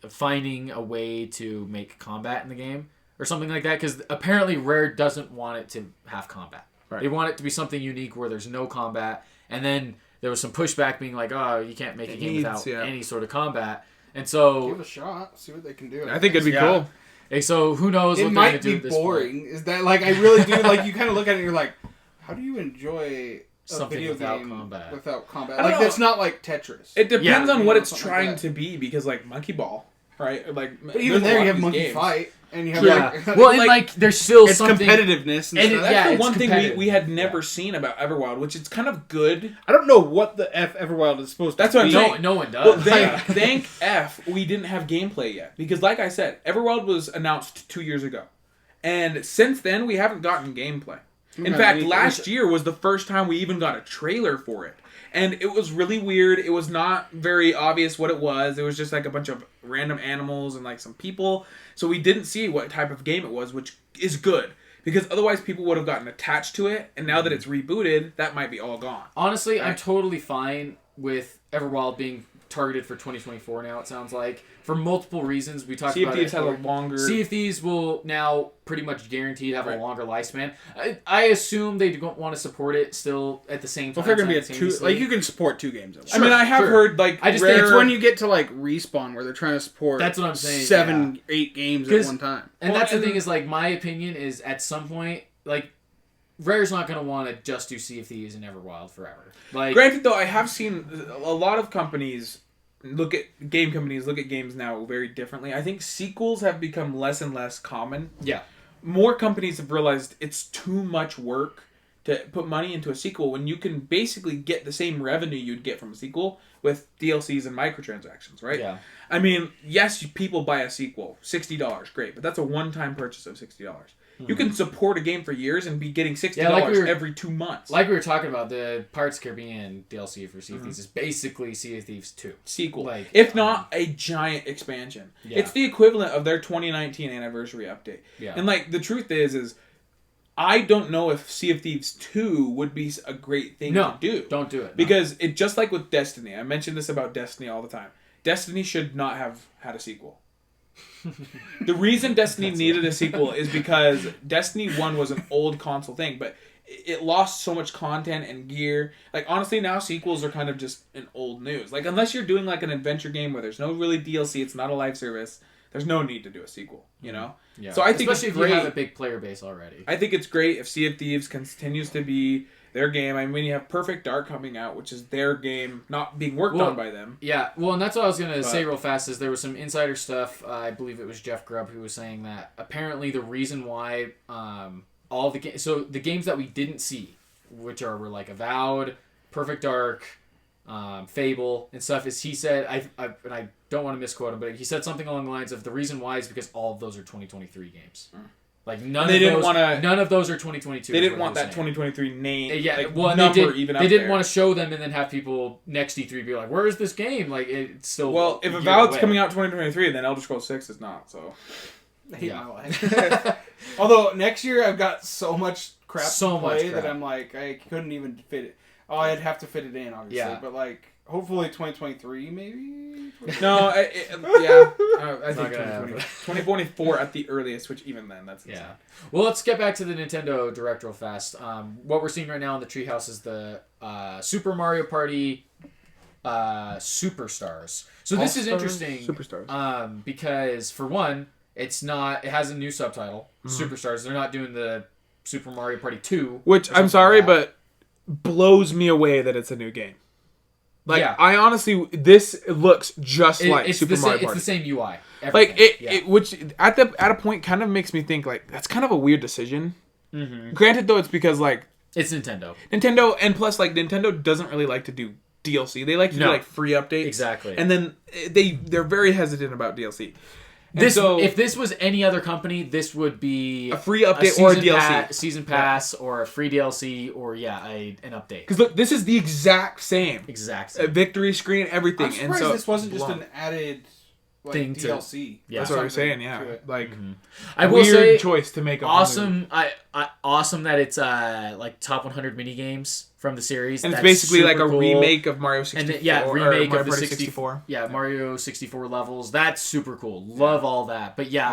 finding a way to make combat in the game or something like that, because apparently Rare doesn't want it to have combat. Right. They want it to be something unique where there's no combat, and then there was some pushback being like, oh, you can't make a game without any sort of combat. And so give it a shot, see what they can do. I think it'd be cool. Hey, so who knows what they're going to do at this point. It might be boring. Is that I really do you kind of look at it and you're like, how do you enjoy something video without game combat? Without combat. It's not like Tetris. It depends on what it's trying to be, because Monkey Ball, right? But even there you have Monkey Fight. And you have there's still it's something competitiveness. And stuff. That's the one thing we had never seen about Everwild, which is kind of good. I don't know what the Everwild is supposed to be. That's what I'm saying. No one does. Well, thank F we didn't have gameplay yet, because like I said, Everwild was announced 2 years ago, and since then we haven't gotten gameplay. In fact, last year was the first time we even got a trailer for it. And it was really weird. It was not very obvious what it was. It was just a bunch of random animals and some people. So we didn't see what type of game it was, which is good. Because otherwise people would have gotten attached to it. And now that it's rebooted, that might be all gone. Honestly, I'm totally fine with Everwild being targeted for 2024 now, it sounds like. For multiple reasons. We talked about it. Sea of Thieves will now pretty much guaranteed have a longer lifespan. I assume they don't want to support it still at the same time. Well, if they're going to be a 2... you can support 2 games. Sure, I have heard, I just think it's when you get to, Respawn, where they're trying to support... That's what I'm saying. 7, 8 games at one time. And that's the thing is, my opinion is, at some point, Rare's not going to want to just do Sea of Thieves and Everwild forever. Granted, though, I have seen a lot of companies... look at games now very differently. I think sequels have become less and less common. Yeah. More companies have realized it's too much work to put money into a sequel when you can basically get the same revenue you'd get from a sequel with DLCs and microtransactions, right? Yeah. I mean, yes, people buy a sequel, $60, great, but that's a one-time purchase of $60. You can support a game for years and be getting $60 every 2 months. Like we were talking about, the Pirates of the Caribbean DLC for Sea of Thieves is basically Sea of Thieves 2. Sequel. If not a giant expansion. Yeah. It's the equivalent of their 2019 anniversary update. Yeah. And the truth is I don't know if Sea of Thieves 2 would be a great thing to do. Don't do it. Because it just like with Destiny. I mention this about Destiny all the time. Destiny should not have had a sequel. The reason Destiny needed a sequel is because Destiny 1 was an old console thing, but it lost so much content and gear. Honestly, now sequels are kind of just an old news. Unless you're doing an adventure game where there's no really DLC, it's not a live service, there's no need to do a sequel, you know? Yeah. So I think especially if you have a big player base already. I think it's great if Sea of Thieves continues to be their game. I mean, you have Perfect Dark coming out, which is their game, not being worked on by them. Yeah, and that's what I was going to say real fast, is there was some insider stuff. I believe it was Jeff Grubb who was saying that apparently the reason why all the games... So the games that we didn't see, which were Avowed, Perfect Dark, Fable, and stuff, is he said... and I don't want to misquote him, but he said something along the lines of the reason why is because all of those are 2023 games. None of those are 2022. They didn't want that 2023 name. Yeah, they didn't want to show them and then have people next E3 be like, "Where is this game?" It's still. Well, if Avowed's coming out 2023, then Elder Scrolls 6 is not. So. I hate my life. Although next year I've got so much crap to play that I'm I couldn't even fit it. Oh, I'd have to fit it in, obviously. Yeah. But hopefully 2023, maybe. No, I think 2024 at the earliest, which even then, that's insane. Yeah. Well, let's get back to the Nintendo Direct real fast. What we're seeing right now in the Treehouse is the Super Mario Party Superstars. So this is interesting. Superstars. Because for one, it has a new subtitle, Superstars. They're not doing the Super Mario Party 2. Which, I'm sorry, but blows me away that it's a new game. Like, I honestly, this looks just like Super Mario Party. It's the same UI. Everything. Which at a point kind of makes me think, like, that's kind of a weird decision. Mm-hmm. Granted, though, it's because, like... It's Nintendo. And plus, like, Nintendo doesn't really like to do DLC. They like to do, like, free updates. Exactly. And then they're very hesitant about DLC. If this was any other company, this would be a free update or a DLC. Season pass or a free DLC or, an update. Because look, this is the exact same. A victory screen, everything. I'm surprised this wasn't just an added... thing DLC. That's what I was saying. Yeah, like I will say, choice to make awesome. Awesome that it's like top 100 mini games from the series, and it's basically like a remake of Mario 64. And remake of the 64. Yeah, Mario 64 levels. That's super cool. Love all that. But yeah,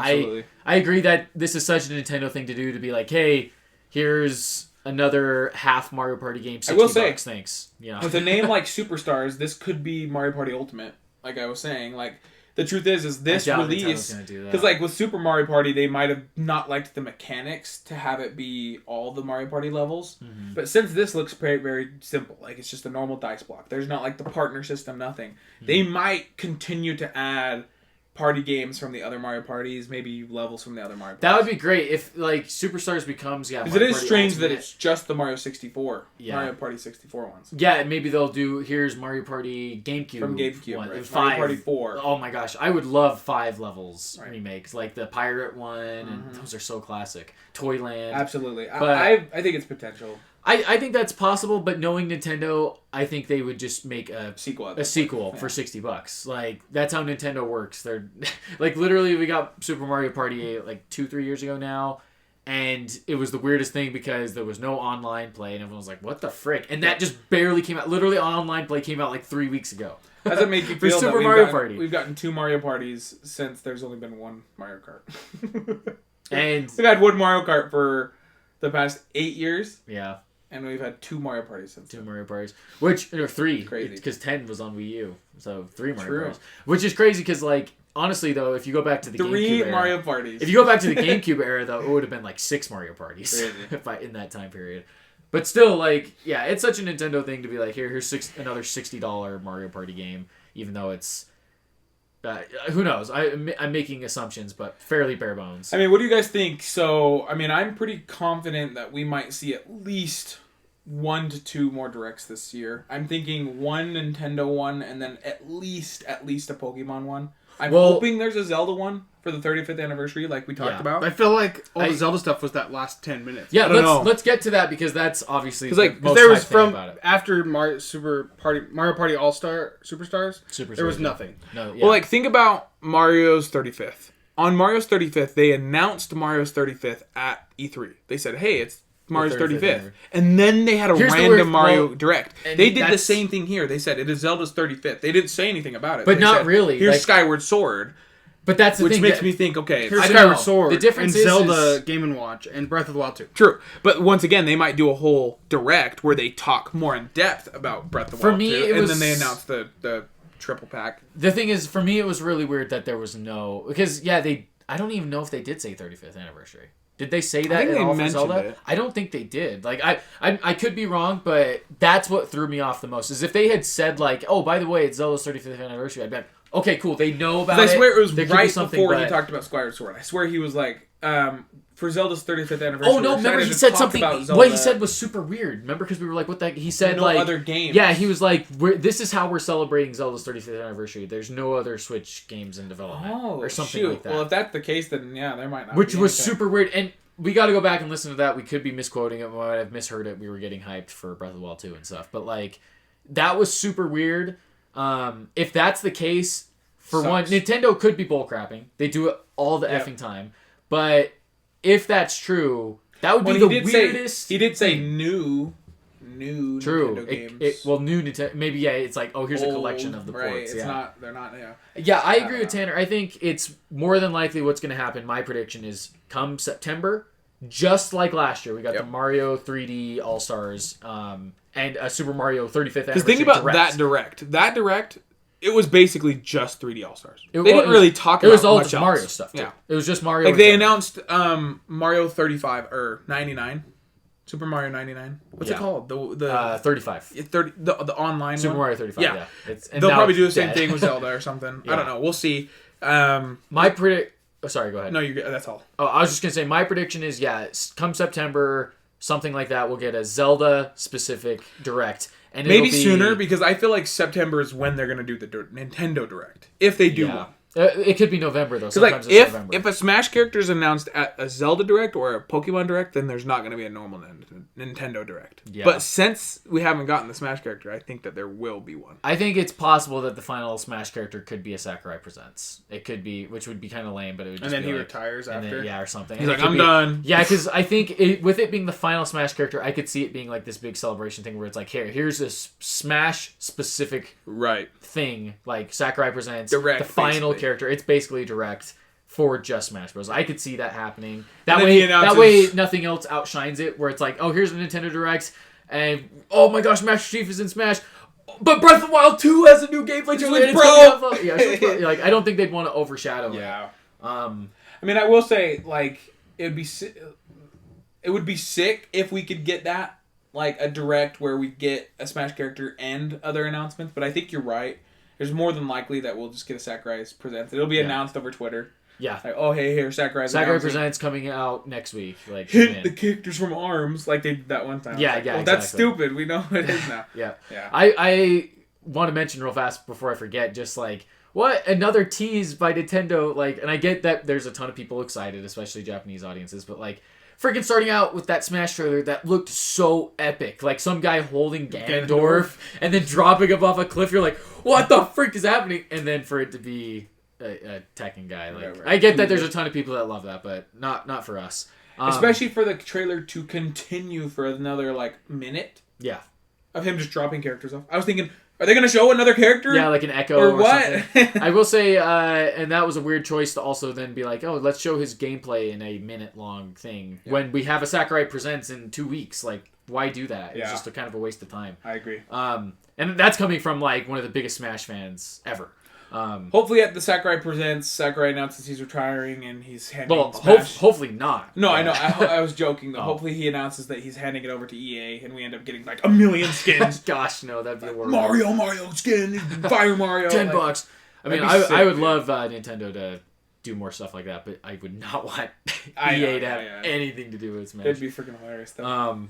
I agree that this is such a Nintendo thing to do, to be like, hey, here's another half Mario Party game. $60, I will say, thanks. With a name like Superstars, this could be Mario Party Ultimate. Like I was saying, like. The truth is this release, because like with Super Mario Party, they might have not liked the mechanics to have it be all the Mario Party levels. Mm-hmm. But since this looks very, very simple, like it's just a normal dice block. There's not like the partner system, nothing. Mm-hmm. They might continue to add party games from the other Mario Parties, maybe levels from the other Mario Parties. That would be great if like Superstars becomes because it is strange that it's just the Mario 64, Mario Party 64 ones. Yeah, maybe they'll do here's Mario Party GameCube from GameCube, one, right? 5, Mario Party 4. Oh my gosh, I would love 5 levels remakes, like the Pirate one, and those are so classic. Toyland, absolutely. But I think it's potential. I think that's possible, but knowing Nintendo, I think they would just make a sequel for $60. Like, that's how Nintendo works. They're like, literally, we got Super Mario Party like 2-3 years ago now, and it was the weirdest thing because there was no online play, and everyone was like, what the frick? And that just barely came out. Literally, online play came out like 3 weeks ago. How does it make you feel Super Mario Party? We've gotten 2 Mario Parties since there's only been 1 Mario Kart. And we've had 1 Mario Kart for the past 8 years. Yeah. And we've had 2 Mario Parties since 2 Mario Parties. Which, or 3. Crazy. Because 10 was on Wii U. So 3 Mario Parties. Which is crazy because, like, honestly, though, if you go back to the GameCube era... 3 Mario Parties. If you go back to the GameCube era, though, it would have been, like, 6 Mario Parties in that time period. But still, like, yeah, it's such a Nintendo thing to be like, here's another $60 Mario Party game, even though it's... who knows? I'm making assumptions, but fairly bare bones. I mean, what do you guys think? So, I mean, I'm pretty confident that we might see at least 1 to 2 more directs this year. I'm thinking 1 Nintendo one, and then at least a Pokemon one. I'm hoping there's a Zelda one for the 35th anniversary, like we talked about. I feel like all the Zelda stuff was that last 10 minutes. Yeah, let's get to that because that's obviously like most there was from about it. After Mario Party All Star Superstars. There was nothing. No, yeah. Well, like think about Mario's 35th. On Mario's 35th, they announced Mario's 35th at E3. They said, "Hey, it's Mario's 35th." And then they had a random Mario Direct. They did the same thing here. They said, it is Zelda's 35th. They didn't say anything about it. But not really. Here's Skyward Sword. But that's the thing. Which makes me think, okay. Here's Skyward Sword. The difference is Zelda, Game & Watch, and Breath of the Wild 2. True. But once again, they might do a whole Direct where they talk more in depth about Breath of the Wild 2. And then they announce the triple pack. The thing is, for me, it was really weird that there was no... Because, I don't even know if they did say 35th anniversary. Did they say that at all for Zelda? It. I don't think they did. Like I could be wrong, but that's what threw me off the most. Is if they had said like, "Oh, by the way, it's Zelda's 35th anniversary," I'd be like, "Okay, cool. They know about it." I swear it was right before he talked about Skyward Sword. I swear he was like, for Zelda's 35th anniversary. Oh no! Remember he said something. What he said was super weird. Remember because we were like, "What the heck?" He said like other games. Yeah, he was like, "This is how we're celebrating Zelda's 35th anniversary. There's no other Switch games in development or something like that." Well, if that's the case, then yeah, there might not. Which was super weird and. We got to go back and listen to that. We could be misquoting it. We might have misheard it. We were getting hyped for Breath of the Wild 2 and stuff. But, like, that was super weird. If that's the case, for one, Nintendo could be bullcrapping. They do it all the effing time. But if that's true, that would be the weirdest. He did say new Nintendo games. New Nintendo. Maybe, it's like, here's a collection of the ports. It's not, they're not, Yeah, I agree with Tanner. I think it's more than likely what's going to happen. My prediction is come September, just like last year, we got the Mario 3D All-Stars and a Super Mario 35th anniversary. Because think about that Direct, it was basically just 3D All-Stars. They didn't really talk about much else. It was all just Mario stuff, too. Yeah. It was just Mario. Like, they announced Mario 35, or 99. Super Mario 99. What's it called? The 35. The online Super one? Mario 35. Yeah. They'll probably do the same thing with Zelda or something. I don't know. We'll see. Oh, sorry, go ahead. No, that's all. Oh, I was just gonna say my prediction is come September, something like that, we'll get a Zelda specific direct, and maybe sooner because I feel like September is when they're gonna do the Nintendo Direct if they do one. It could be November though. Sometimes it's November. If a Smash character is announced at a Zelda Direct or a Pokemon Direct, then there's not going to be a normal Nintendo Direct. Yeah. But since we haven't gotten the Smash character, I think that there will be one. I think it's possible that the final Smash character could be a Sakurai Presents. It could be, which would be kind of lame, but it would just and then be he retires after. Or something. He's like, I'm done. Yeah, because I think with it being the final Smash character, I could see it being like this big celebration thing where it's like, here's this Smash specific thing, like Sakurai Presents Direct, the final character. It's basically direct for just Smash Bros. I could see that happening. That way nothing else outshines it, where it's like, oh, here's a Nintendo Direct, and oh my gosh, Master Chief is in Smash, but Breath of the Wild 2 has a new gameplay trailer. Like, I don't think they'd want to overshadow it. I mean, I will say, like, it would be sick if we could get that, like, a Direct where we get a Smash character and other announcements, but I think you're right. There's more than likely that we'll just get a Sakurai's Presents. It'll be announced over Twitter. Yeah. Like, oh, hey, here, Sakurai Presents coming out next week. Like, hit the characters from ARMS, like they did that one time. Yeah, exactly. That's stupid. We know what it is now. Yeah. I want to mention real fast before I forget, just like, what? Another tease by Nintendo. Like, and I get that there's a ton of people excited, especially Japanese audiences, but like, freaking starting out with that Smash trailer that looked so epic. Like some guy holding Ganondorf and then dropping him off a cliff. You're like, what the frick is happening? And then for it to be a Tekken guy. Like, I get that there's a ton of people that love that, but not for us. Especially for the trailer to continue for another, like, minute. Yeah. Of him just dropping characters off. I was thinking, are they going to show another character? Yeah, like an Echo or what? Something. I will say, and that was a weird choice to also then be like, oh, let's show his gameplay in a minute-long thing. Yeah. When we have a Sakurai Presents in 2 weeks. Like, why do that? It's just a kind of a waste of time. I agree. And that's coming from, like, one of the biggest Smash fans ever. Hopefully at the Sakurai Presents, Sakurai announces he's retiring and he's handing Smash. Hopefully not. No, I know. I was joking though. Hopefully he announces that he's handing it over to EA and we end up getting like 1 million skins. Gosh, no, that'd be a world. Mario skin, Fire Mario. $10. I mean, I would love Nintendo to do more stuff like that, but I would not want EA to have anything to do with Smash. It'd be freaking hilarious though.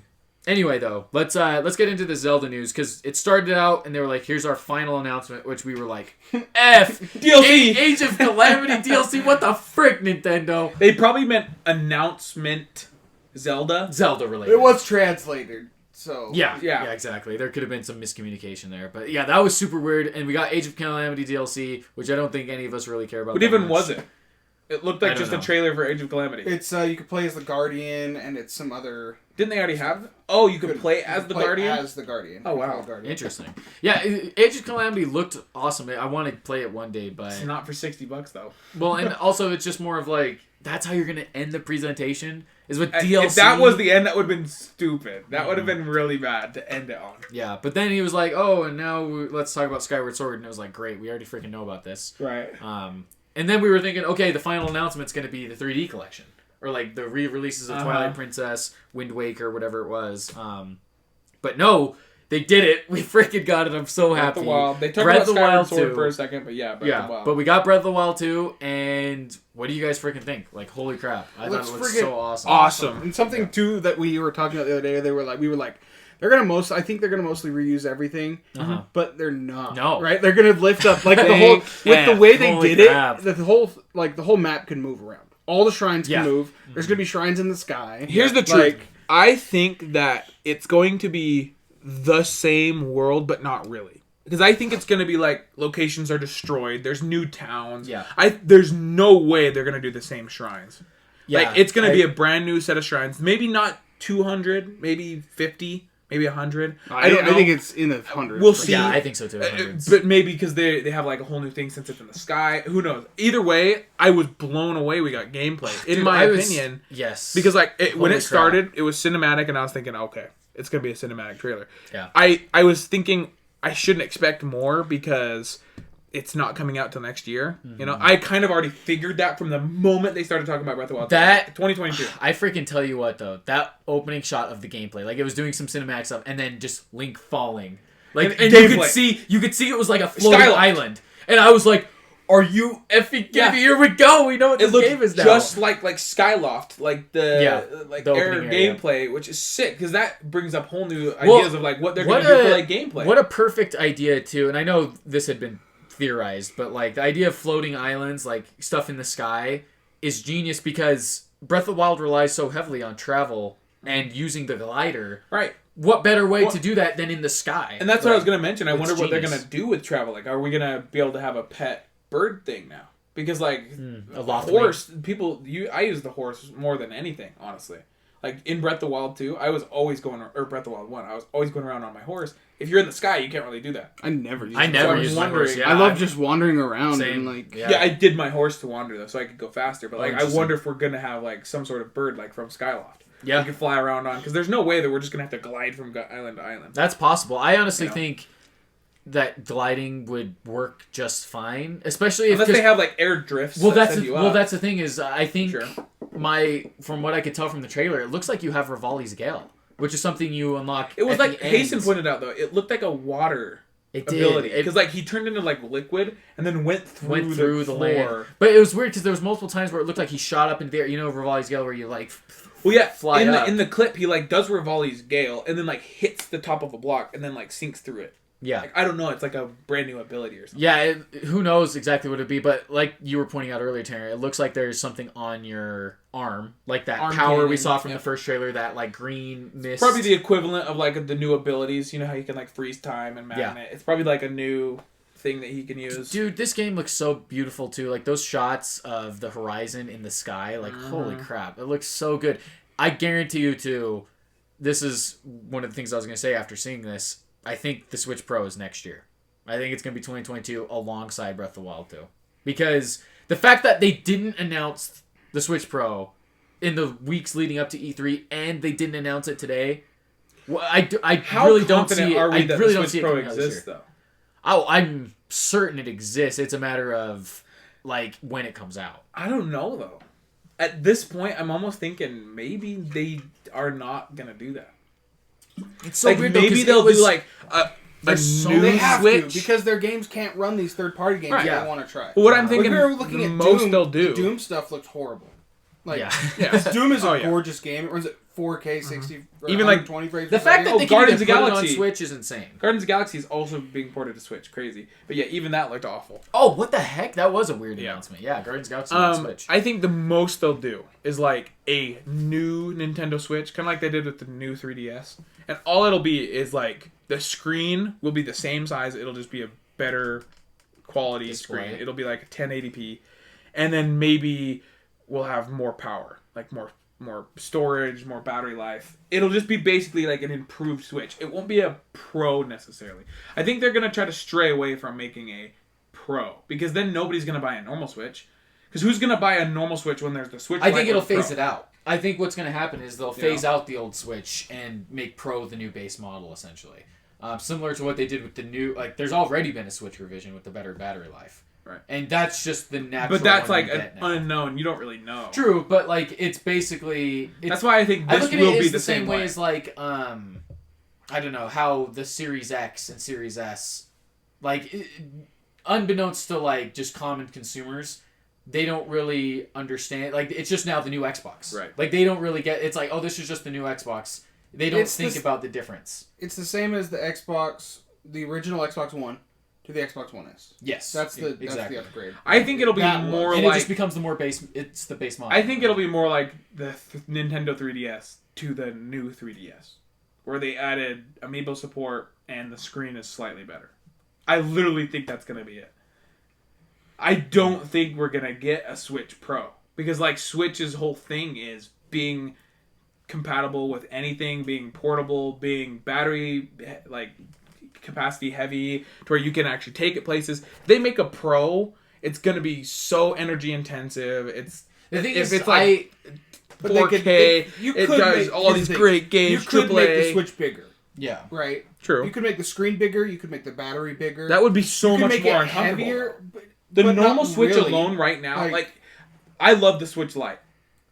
Anyway, though, let's get into the Zelda news, because it started out and they were like, here's our final announcement, which we were like, F! DLC! Age of Calamity DLC, what the frick, Nintendo? They probably meant announcement Zelda. Zelda related. It was translated, so... Yeah, exactly. There could have been some miscommunication there. But yeah, that was super weird, and we got Age of Calamity DLC, which I don't think any of us really care about. What even was it? It looked like just a trailer for Age of Calamity. It's, you could play as the Guardian, and it's some other... Didn't they already have... Oh, you could play as the Guardian? As the Guardian. Oh, wow. Interesting. Yeah, Age of Calamity looked awesome. I want to play it one day, but... It's not for $60, though. Well, and also, it's just more of like, that's how you're going to end the presentation? Is with DLC? If that was the end, that would have been stupid. That would have been really bad to end it on. Yeah, but then he was like, oh, and now let's talk about Skyward Sword. And it was like, great, we already freaking know about this. Right. And then we were thinking, okay, the final announcement's going to be the 3D collection. Or like the re-releases of Twilight Princess, Wind Waker, whatever it was. But no, they did it. We freaking got it. I'm so happy. They took Breath of the Wild Sword for a second, but Breath of the Wild. But we got Breath of the Wild 2, and what do you guys freaking think? Like, holy crap. I thought it was so awesome. Awesome. And something, too, that we were talking about the other day, we were like, I think they're gonna mostly reuse everything, but they're not. No, right? They're gonna lift up like the whole with the way they did it. The whole map can move around. All the shrines can move. There's gonna be shrines in the sky. Here's the truth. I think that it's going to be the same world, but not really. Because I think it's going to be like locations are destroyed. There's new towns. Yeah. There's no way they're going to do the same shrines. Yeah. Like, it's going to be a brand new set of shrines. Maybe not 200, maybe 50. Maybe 100. I think it's in the hundreds. We'll see. Yeah, I think so too. But maybe because they have like a whole new thing since it's in the sky. Who knows? Either way, I was blown away. We got gameplay. In my opinion, yes. Because like when it started, it was cinematic, and I was thinking, okay, it's gonna be a cinematic trailer. Yeah. I was thinking I shouldn't expect more because it's not coming out till next year. Mm-hmm. You know, I kind of already figured that from the moment they started talking about Breath of the Wild. That 2022. I freaking tell you what though, that opening shot of the gameplay, like it was doing some cinematic stuff, and then just Link falling, like and you could see it was like a floating island, and I was like, are you effing kidding me? Here we go. We know what this game is now. Just like Skyloft, like the air gameplay, which is sick because that brings up whole new ideas of like what they're going to do for like gameplay. What a perfect idea too. And I know this had been theorized, but like the idea of floating islands, like stuff in the sky, is genius because Breath of the Wild relies so heavily on travel and using the glider. Right. What better way to do that than in the sky? And that's what I was going to mention. I wonder what they're going to do with travel. Like, are we going to be able to have a pet bird thing now? Because like a horse, I use the horse more than anything, honestly. Like in Breath of the Wild 2, I was always going, or Breath of the Wild 1, I was always going around on my horse. If you're in the sky, you can't really do that. I never use my horse. Yeah, I love just wandering around same. And like yeah, I did my horse to wander though, so I could go faster. But like, I wonder if we're gonna have like some sort of bird like from Skyloft. Yeah, you can fly around on because there's no way that we're just gonna have to glide from island to island. That's possible. I honestly think that gliding would work just fine, especially unless they have like air drifts. That's the thing is I think from what I could tell from the trailer, it looks like you have Rivali's Gale, which is something you unlock. It was like Hasten pointed out though. It looked like a water ability because like he turned into like liquid and then went through the land. But it was weird because there was multiple times where it looked like he shot up in the air. You know Rivali's Gale where you like. Fly up. In the clip, he like does Rivali's Gale and then like hits the top of a block and then like sinks through it. Yeah, like, I don't know. It's like a brand new ability or something. Yeah, who knows exactly what it'd be, but like you were pointing out earlier, Tanner, it looks like there's something on your arm, like that power we saw from the first trailer, that like green mist. Probably the equivalent of like the new abilities. You know how you can like freeze time and magnet. Yeah. It's probably like a new thing that he can use. Dude, this game looks so beautiful too. Like those shots of the horizon in the sky, like holy crap, it looks so good. I guarantee you too. This is one of the things I was gonna say after seeing this. I think the Switch Pro is next year. I think it's going to be 2022 alongside Breath of the Wild 2. Because the fact that they didn't announce the Switch Pro in the weeks leading up to E3 and they didn't announce it today, I really don't see it. Are we that the Switch Pro exists, though? Oh, I'm certain it exists. It's a matter of like when it comes out. I don't know, though. At this point, I'm almost thinking maybe they are not going to do that. It's so weird. Maybe they'll do like a new Switch because their games can't run these third-party games. Right. They want to try. Well, what I'm thinking, looking at most they'll do. The Doom stuff looks horrible. Like, Doom is a gorgeous game. It runs at 4K, 60, even like 20 frames. The fact that they can even put it on Switch is insane. Guardians of the Galaxy is also being ported to Switch. Crazy, but yeah, even that looked awful. Oh, what the heck? That was a weird announcement. Yeah, Guardians of the Galaxy on Switch. I think the most they'll do is like a new Nintendo Switch, kind of like they did with the new 3DS, and all it'll be is like the screen will be the same size. It'll just be a better quality screen. It'll be like 1080p, and then maybe we'll have more power, like more storage, more battery life. It'll just be basically like an improved Switch. It won't be a Pro necessarily. I think they're going to try to stray away from making a Pro because then nobody's going to buy a normal Switch. Because who's going to buy a normal Switch when there's the Switch? I think it'll phase it out. I think what's going to happen is they'll phase out the old Switch and make Pro the new base model, essentially. Similar to what they did with the new... Like, there's already been a Switch revision with the better battery life. Right. And that's just the natural. But that's like an unknown. You don't really know. True, but like it's basically. That's why I think this will be the same way as like I don't know how the Series X and Series S, like unbeknownst to like just common consumers, they don't really understand. Like it's just now the new Xbox. Right. Like they don't really get. It's like this is just the new Xbox. They don't think about the difference. It's the same as the Xbox, the original Xbox One. To the Xbox One S. Yes, that's the upgrade. I think it'll be more like... And it just becomes the more base... It's the base model. I think it'll be more like the Nintendo 3DS to the new 3DS. Where they added Amiibo support and the screen is slightly better. I literally think that's going to be it. I don't think we're going to get a Switch Pro. Because like Switch's whole thing is being compatible with anything, being portable, being battery... like. capacity heavy to where you can actually take it places. They make a Pro, it's gonna be so energy intensive. It's the thing if is, it's like 4K, it does all these great games. You could make the Switch bigger. Yeah. Right? True. You could make the screen bigger. You could make the battery bigger. That would be so much more uncomfortable. Heavier, the normal Switch really. Alone right now, like, I love the Switch Lite.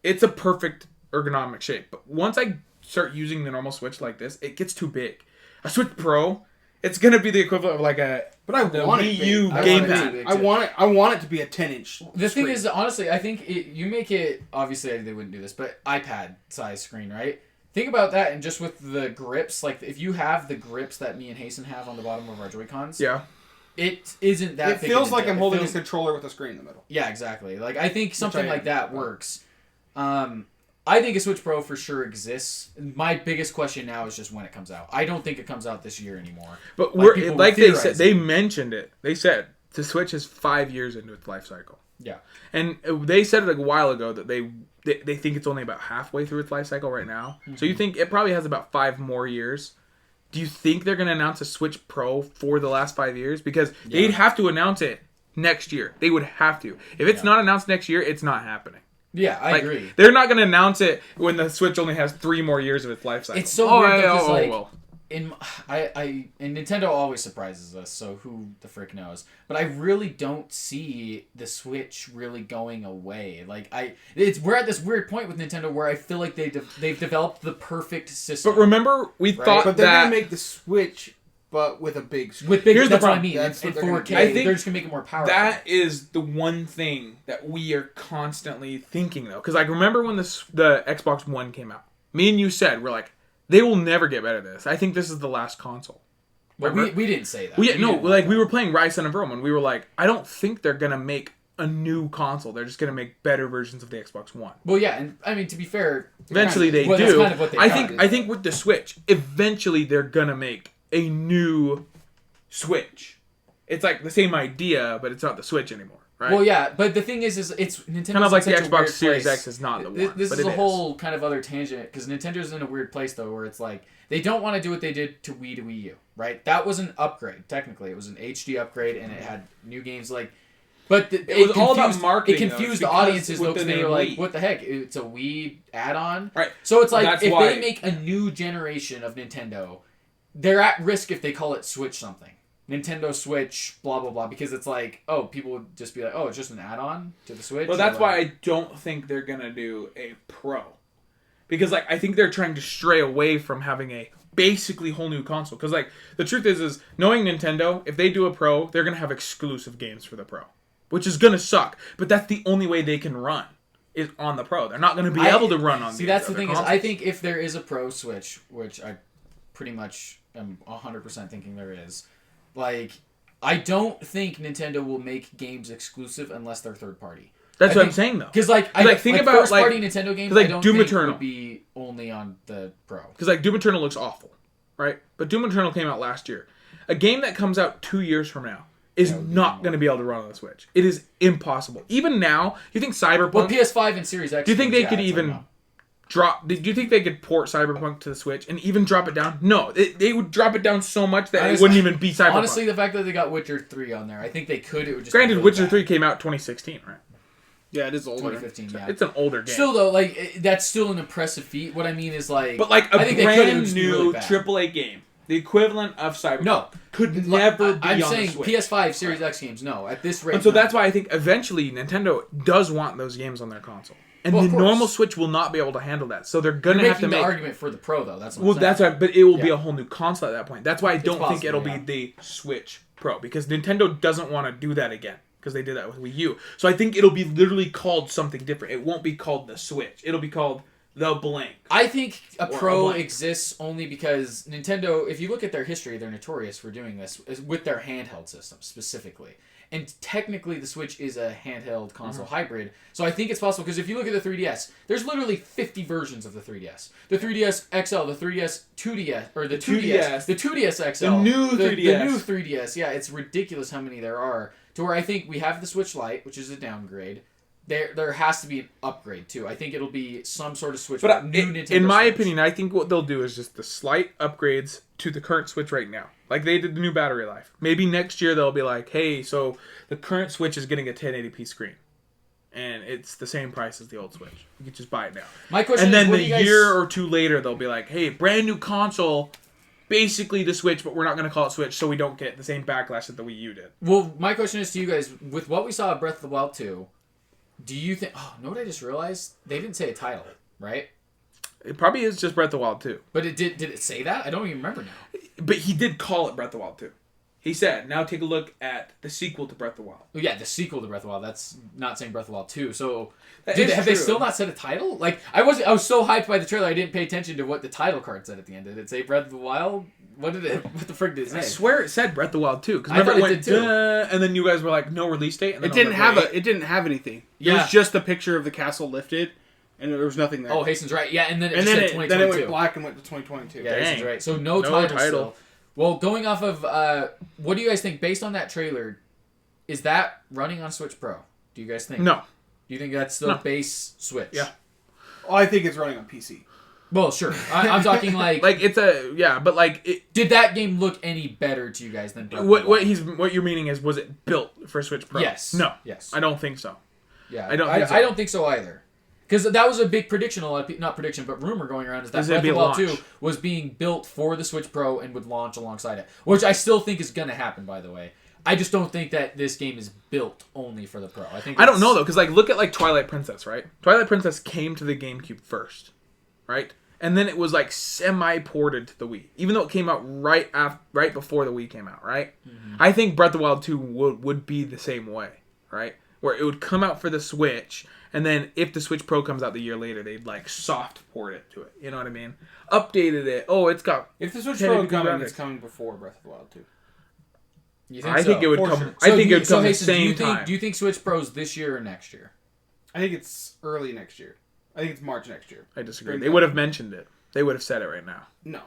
It's a perfect ergonomic shape. But once I start using the normal Switch like this, it gets too big. A Switch Pro, it's going to be the equivalent of like a Wii U gamepad. I want it to be a 10-inch The thing is, honestly, I think you make it... Obviously, they wouldn't do this, but iPad-size screen, right? Think about that, and just with the grips, like, if you have the grips that me and Hasten have on the bottom of our Joy-Cons... Yeah. It isn't that big. It feels like I'm holding a controller with a screen in the middle. Yeah, exactly. Like, I think something like that works. I think a Switch Pro for sure exists. My biggest question now is just when it comes out. I don't think it comes out this year anymore. But they said, they mentioned it. They said the Switch is 5 years into its life cycle. Yeah. And they said it a while ago that they think it's only about halfway through its life cycle right now. Mm-hmm. So you think it probably has about 5 more years. Do you think they're going to announce a Switch Pro for the last 5 years? Because they'd have to announce it next year. They would have to. If it's not announced next year, it's not happening. Yeah, I agree. They're not going to announce it when the Switch only has 3 more years of its life cycle. It's so weird because, and Nintendo always surprises us, so who the frick knows? But I really don't see the Switch really going away. Like we're at this weird point with Nintendo where I feel like they've developed the perfect system. But remember, we thought but they're going to make the Switch, but with a big screen. Here's the problem. What I mean. It's 4K. I think they're just going to make it more powerful. That is the one thing that we are constantly thinking, though. Because, like, remember when the Xbox One came out? Me and you said, we're like, they will never get better at this. I think this is the last console. Well, we didn't say that. We were playing Rise Son of Rome, and we were like, I don't think they're going to make a new console. They're just going to make better versions of the Xbox One. Well, yeah, and I mean, to be fair... Eventually they do. That's kind of what they I think with the Switch, eventually they're going to make a new Switch. It's like the same idea, but it's not the Switch anymore, right? Well, yeah, but the thing is it's Nintendo's kind of like the Xbox Series X is not the one. This is a whole kind of other tangent because Nintendo's in a weird place though, where it's like they don't want to do what they did to Wii U, right? That was an upgrade. Technically, it was an HD upgrade, and it had new games like. But it was all about marketing. It confused the audiences though, because they were like, "What the heck? It's a Wii add-on." Right. So it's like if they make a new generation of Nintendo, they're at risk if they call it Switch something. Nintendo Switch, blah, blah, blah. Because it's like, oh, people would just be like, oh, it's just an add-on to the Switch? Well, that's why I don't think they're going to do a Pro. Because, like, I think they're trying to stray away from having a basically whole new console. Because, like, the truth is knowing Nintendo, if they do a Pro, they're going to have exclusive games for the Pro. Which is going to suck. But that's the only way they can run. Is on the Pro. They're not going to be able to run on the that's the thing consoles. Is, I think if there is a Pro Switch, which I pretty much am 100% thinking there is, like, I don't think Nintendo will make games exclusive unless they're third party. That's what I'm saying, though. Because, like, think about first party Nintendo games, I don't Doom think Eternal would be only on the Pro. Because, like, Doom Eternal looks awful, right? But Doom Eternal came out last year. A game that comes out 2 years from now is not going to be able to run on the Switch. It is impossible. Even now, you think Cyberpunk... Well, PS5 and Series X... Do you think they could even... Do you think they could port Cyberpunk to the Switch and even drop it down? No, they would drop it down so much that it wouldn't even be Cyberpunk. Honestly, the fact that they got Witcher 3 on there, I think they could. It would just granted, Witcher 3 came out 2016, right? Yeah, it is older. 2015, yeah. It's an older game. Still, though, like that's still an impressive feat. What I mean is like, but like a brand new AAA game, the equivalent of Cyberpunk, could never be on the Switch. I'm saying PS5, Series X games, no, at this rate. And so that's why I think eventually Nintendo does want those games on their console. And the normal Switch will not be able to handle that. So they're going to have to make... the argument for the Pro, though. That's what I'm saying. That's right. But it will be a whole new console at that point. That's why I don't think it'll be the Switch Pro. Because Nintendo doesn't want to do that again. Because they did that with Wii U. So I think it'll be literally called something different. It won't be called the Switch. It'll be called the blank. I think a Pro exists only because Nintendo, if you look at their history, they're notorious for doing this with their handheld system specifically. And technically, the Switch is a handheld console hybrid. So I think it's possible, because if you look at the 3DS, there's literally 50 versions of the 3DS. The 3DS XL, the 3DS 2DS, or the 2DS, the 2DS XL. The new 3DS. The new 3DS, yeah, it's ridiculous how many there are. To where I think we have the Switch Lite, which is a downgrade. There has to be an upgrade, too. I think it'll be some sort of Switch. But in my opinion, I think what they'll do is just the slight upgrades to the current Switch right now. Like they did the new battery life. Maybe next year they'll be like, hey, so the current Switch is getting a 1080p screen. And it's the same price as the old Switch. You can just buy it now. My question and then a year or two later, they'll be like, hey, brand new console, basically the Switch, but we're not going to call it Switch so we don't get the same backlash that the Wii U did. Well, my question is to you guys, with what we saw at Breath of the Wild 2, do you think... Oh, know what I just realized? They didn't say a title, right? It probably is just Breath of the Wild 2. But did it say that? I don't even remember now. But he did call it Breath of the Wild 2. He said, now take a look at the sequel to Breath of the Wild. Well, yeah, the sequel to Breath of the Wild. That's not saying Breath of the Wild 2. So, have they still not said a title? Like, I was so hyped by the trailer, I didn't pay attention to what the title card said at the end. Did it say Breath of the Wild? What the frick did it say? I swear it said Breath of the Wild 2. Because remember it went, and then you guys were like, no release date. And then it didn't have anything. Yeah. It was just a picture of the castle lifted, and there was nothing there. Oh, Hasten's right. Yeah, and then it said 2022. Then it went black and went to 2022. Yeah, Hasten's right. So no title still. Well, going off of, what do you guys think, based on that trailer, is that running on Switch Pro? Do you guys think? No. Do you think that's still base Switch? Yeah. Well, I think it's running on PC. Well, sure. I'm talking like... like, it's a... Yeah, but like... Did that game look any better to you guys than... What you're meaning is, was it built for Switch Pro? Yes. No. Yes. I don't think so. Yeah. I don't think so either. Because that was a big prediction, not prediction, but rumor going around is that Breath of the Wild 2 was being built for the Switch Pro and would launch alongside it. Which I still think is going to happen, by the way. I just don't think that this game is built only for the Pro. I don't know, though, because look at Twilight Princess, right? Twilight Princess came to the GameCube first, right? And then it was semi-ported to the Wii. Even though it came out right before the Wii came out, right? Mm-hmm. I think Breath of the Wild 2 would be the same way, right? Where it would come out for the Switch... And then if the Switch Pro comes out the year later, they'd soft port it to it. You know what I mean? Updated it. Oh, it's got... If the Switch Pro is coming, it's coming before Breath of the Wild 2. You think think it would come... Sure. I think it would come the same time. Do you think Switch Pro's this year or next year? I think it's early next year. I think it's March next year. I disagree. They would have mentioned it. They would have said it right now. No.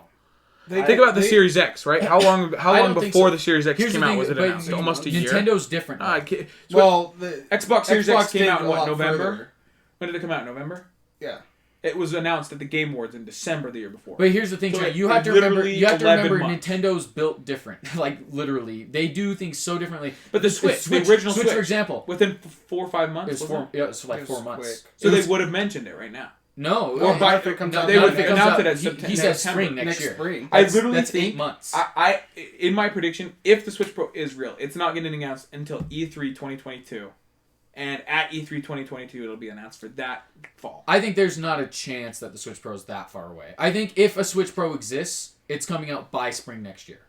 Think about the Series X, right? How long before the Series X came out was it announced? Almost a year? Nintendo's different. Well, the Xbox Series X came out in November? Further. When did it come out? November? Yeah. It was announced at the Game Awards in December the year before. But here's the thing, so you have to remember Nintendo's built different. Literally. They do things so differently. But the original Switch, for example. Within 4 or 5 months? It was 4 months. So they would have mentioned it right now. No, or by if it comes out, they would announce it as September. He says spring next year. Spring. I literally that's think 8 months. I in my prediction, if the Switch Pro is real, it's not getting announced until E3 2022, and at E3 2022, it'll be announced for that fall. I think there's not a chance that the Switch Pro is that far away. I think if a Switch Pro exists, it's coming out by spring next year.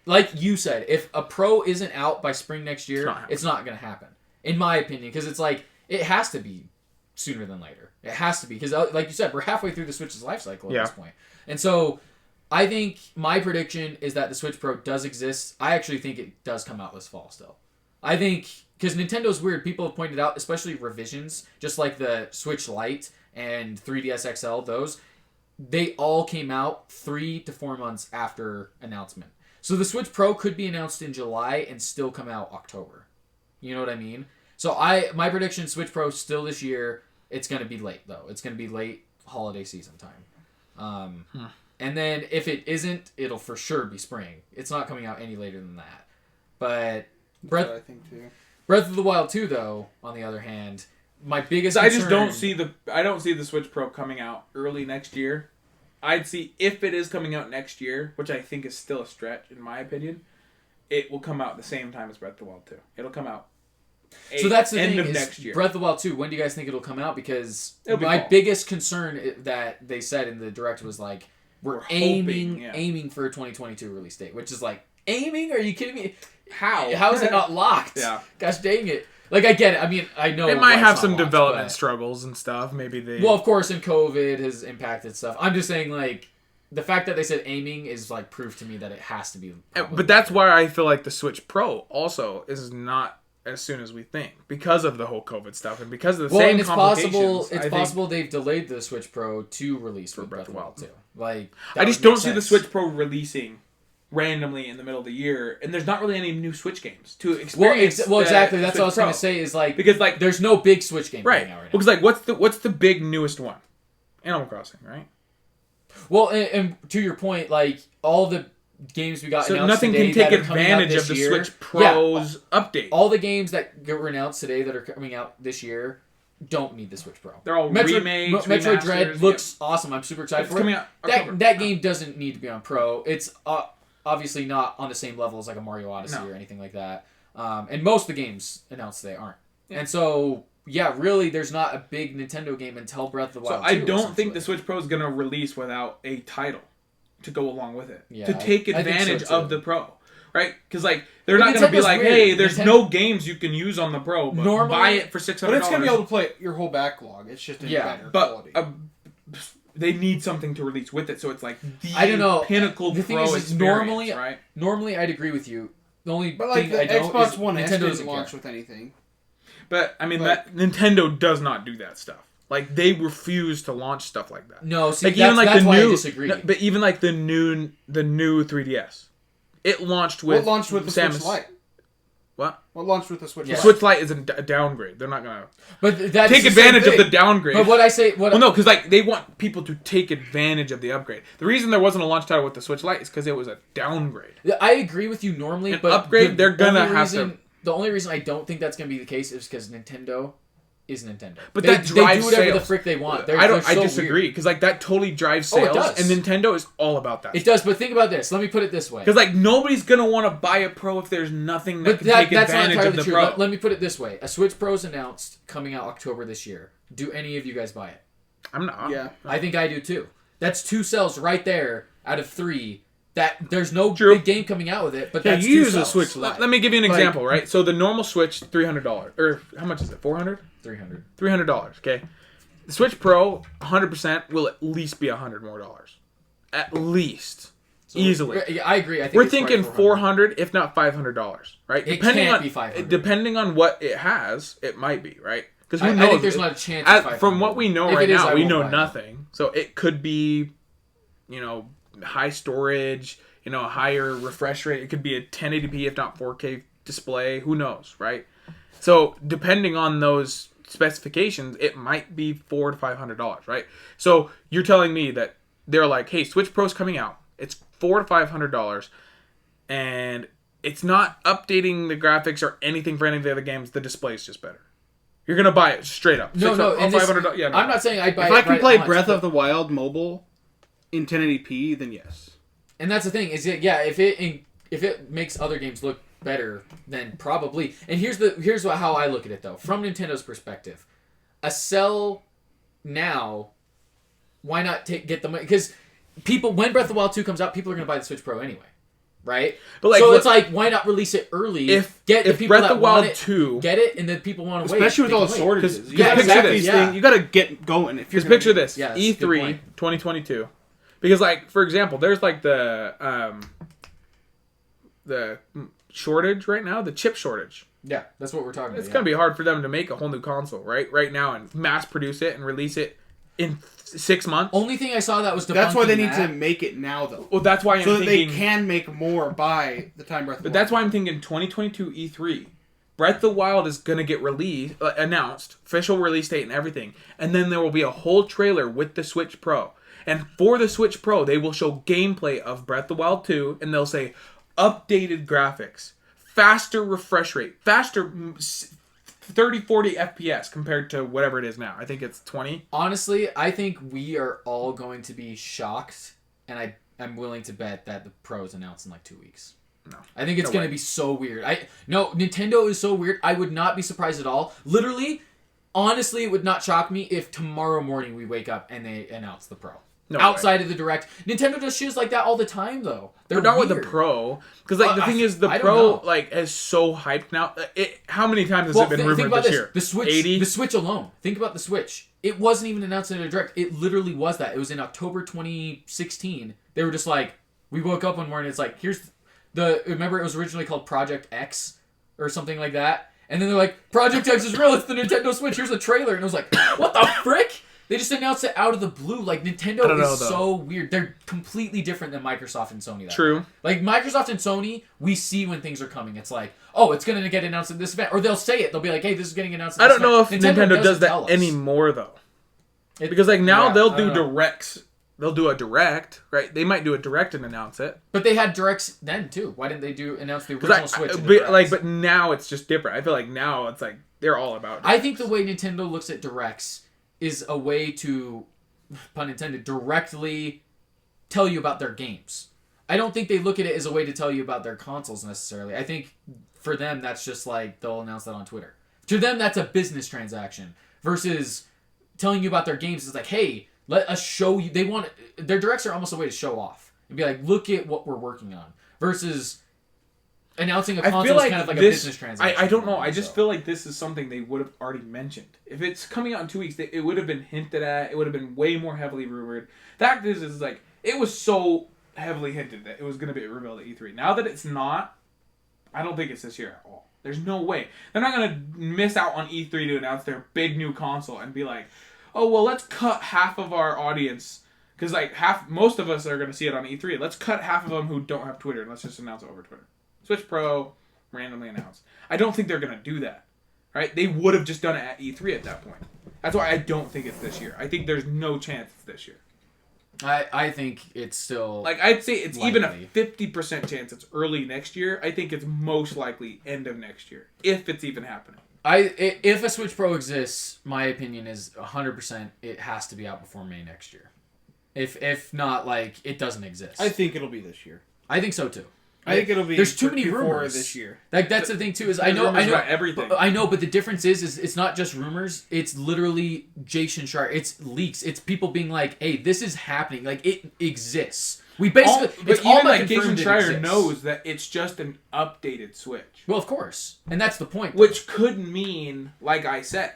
Like you said, if a Pro isn't out by spring next year, it's not going to happen, in my opinion, because it's it has to be sooner than later. It has to be, because like you said, we're halfway through the Switch's life cycle at this point. And so I think my prediction is that the Switch Pro does exist. I actually think it does come out this fall still. I think, because Nintendo's weird, people have pointed out, especially revisions, just like the Switch Lite and 3DS XL, they all came out 3 to 4 months after announcement. So the Switch Pro could be announced in July and still come out October. You know what I mean? So my prediction, Switch Pro still this year. It's going to be late, though. It's going to be late holiday season time. And then if it isn't, it'll for sure be spring. It's not coming out any later than that. But That's what I think too. Breath of the Wild 2, though, on the other hand, my biggest concern... I just don't see the Switch Pro coming out early next year. I'd see if it is coming out next year, which I think is still a stretch in my opinion, it will come out at the same time as Breath of the Wild 2. It'll come out so that's the end thing of is next year. Breath of the Wild 2, when do you guys think it'll come out? Because my biggest concern that they said in the direct was we're aiming for a 2022 release date, which is aiming? Are you kidding me? How is it not locked? Yeah. Gosh dang it. I get it. I mean, I know it might have some development struggles and stuff. Maybe they... Well, of course, and COVID has impacted stuff. I'm just saying, the fact that they said aiming is, proof to me that it has to be... But that's why I feel like the Switch Pro also is not as soon as we think, because of the whole COVID stuff and because of the same complications. It's possible they've delayed the Switch Pro to release for Breath of the Wild 2. I just don't see the Switch Pro releasing randomly in the middle of the year, and there's not really any new Switch games to experience. Well, exactly. That's what I was going to say. Is because there's no big Switch game right coming out right now. Because what's the big newest one? Animal Crossing, right? Well, and to your point, all the games we got announced nothing today can take that are advantage out of the year, Switch Pro's update. All the games that were announced today that are coming out this year, don't need the Switch Pro. They're all remakes, Metroid Dread looks awesome. I'm super excited for it. That game doesn't need to be on Pro. It's obviously not on the same level as like a Mario Odyssey or anything like that. And most of the games announced they aren't. Yeah. And so, yeah, really, there's not a big Nintendo game until Breath of the Wild 2. So I don't think the Switch Pro is going to release without a title to go along with it. Yeah, to take advantage of the Pro. Right? Because, like, they're not going to be like, hey, there's no games you can use on the Pro, but buy it for $600. But it's going to be able to play your whole backlog. It's just in better quality. They need something to release with it, so it's like the pinnacle the Pro thing is experience, right? Normally, I'd agree with you. The only but like thing the I don't Xbox is One S Nintendo didn't launch with anything. But I mean, that Nintendo does not do that stuff. Like they refuse to launch stuff like that. No, see, like, that's why I disagree. But even like the new 3DS, it launched with the Switch Lite. What launched with the Switch Lite? Switch Lite is a downgrade. They're not gonna take advantage of the downgrade. But no, because like they want people to take advantage of the upgrade. The reason there wasn't a launch title with the Switch Lite is because it was a downgrade. I agree with you normally, but upgrade they're gonna have to. The only reason I don't think that's gonna be the case is because Nintendo is Nintendo. But they do whatever sales. The frick they want. I disagree because like that totally drives sales. It does. And Nintendo is all about that. It does, but think about this. Let me put it this way. Because like nobody's gonna want to buy a Pro if there's nothing that can take advantage of the Pro. Let me put it this way: a Switch Pro's announced coming out October this year. Do any of you guys buy it? I'm not. Yeah, I think I do too. That's 2 sales right there out of 3. That there's no big game coming out with it, but that's you use a Switch. Let me give you an example, right? So the normal Switch, $300, or how much is it? $400? $300. Okay. The Switch Pro, 100% will at least be $100 more. At least, so easily. I agree. I think we're thinking $400, if not $500, right? It can't be $500. Depending on what it has, it might be, right? Because I think there's not a chance. From what we know right now, we know nothing. So it could be, high storage, higher refresh rate. It could be a 1080p, if not 4K display. Who knows, right? So depending on those specifications, it might be $400 to $500, right? So you're telling me that they're like, hey, Switch Pro's coming out. It's $400 to $500, and it's not updating the graphics or anything for any of the other games. The display's just better. You're gonna buy it straight up. $500. Yeah, no. I'm not saying I'd buy it. If I can play Breath of the Wild mobile in 1080p, then yes. And that's the thing is that if it makes other games look better, then probably. And here's how I look at it though, from Nintendo's perspective, a sell now. Why not get the money? Because when Breath of the Wild 2 comes out, people are gonna buy the Switch Pro anyway, right? But it's like, why not release it early? If the people Breath that want it 2 get it, and then people want to wait, especially with all the shortages. You gotta get going. If you're picture this, E3 2022. Because, like, for example, there's, like, the shortage right now, the chip shortage. Yeah, that's what we're talking about. It's going to be hard for them to make a whole new console, right now, and mass produce it and release it in 6 months. Only thing I saw that was that's why they need to make it now, though. Well, that's why I'm thinking... So that they can make more by the time Breath of the Wild. But that's why I'm thinking 2022 E3. Breath of the Wild is going to get announced, official release date and everything, and then there will be a whole trailer with the Switch Pro. And for the Switch Pro, they will show gameplay of Breath of the Wild 2, and they'll say updated graphics, faster refresh rate, faster 30, 40 FPS compared to whatever it is now. I think it's 20. Honestly, I think we are all going to be shocked, and I'm willing to bet that the Pro is announced in like 2 weeks. No. I think it's going to be so weird. Nintendo is so weird. I would not be surprised at all. Literally, honestly, it would not shock me if tomorrow morning we wake up and they announce the Pro. Outside of the Direct. Nintendo does shoes like that all the time, though. They're not weird. With the Pro. Because the thing is, the Pro is so hyped now. How many times has it been rumored this year? The Switch, 80? The Switch alone. Think about the Switch. It wasn't even announced in a Direct. It literally was that. It was in October 2016. They were just like, we woke up one morning, it's like, remember it was originally called Project X or something like that? And then they're like, Project X is real, it's the Nintendo Switch, here's a trailer. And it was like, what the frick? They just announced it out of the blue. Like, Nintendo is so weird. They're completely different than Microsoft and Sony. True. Like, Microsoft and Sony, we see when things are coming. It's like, oh, it's going to get announced at this event. Or they'll say it. They'll be like, hey, this is getting announced at this event. I don't know if Nintendo does that anymore, though. Because, like, now they'll do directs. They'll do a direct, right? They might do a direct and announce it. But they had directs then, too. Why didn't they announce the original Switch? But now it's just different. I feel like now it's like, they're all about directs. I think the way Nintendo looks at directs is a way to, pun intended, directly tell you about their games. I don't think they look at it as a way to tell you about their consoles necessarily. I think for them, that's just like they'll announce that on Twitter. To them, that's a business transaction versus telling you about their games. It's like, hey, let us show you. Their directs are almost a way to show off and be like, look at what we're working on versus announcing a console is kind of like a business transaction. I don't know. I just feel like this is something they would have already mentioned. If it's coming out in 2 weeks, it would have been hinted at. It would have been way more heavily rumored. The fact is like, it was so heavily hinted that it was going to be revealed at E3. Now that it's not, I don't think it's this year at all. There's no way. They're not going to miss out on E3 to announce their big new console and be like, oh, well, let's cut half of our audience. Because like most of us are going to see it on E3. Let's cut half of them who don't have Twitter and let's just announce it over Twitter. Switch Pro, randomly announced. I don't think they're going to do that. Right? They would have just done it at E3 at that point. That's why I don't think it's this year. I think there's no chance it's this year. I think it's still like I'd say it's likely. Even a 50% chance it's early next year. I think it's most likely end of next year if it's even happening. If a Switch Pro exists, my opinion is 100% it has to be out before May next year. If not, like it doesn't exist. I think it'll be this year. I think so too. I think it'll be. There's too many rumors this year. Like that's the thing too. Is I know everything. I know, but the difference is it's not just rumors. It's literally Jason Sharp. It's leaks. It's people being like, "Hey, this is happening. Like it exists." We basically, it's all like Jason Schreier knows that it's just an updated Switch. Well, of course, and that's the point. Which could mean, like I said,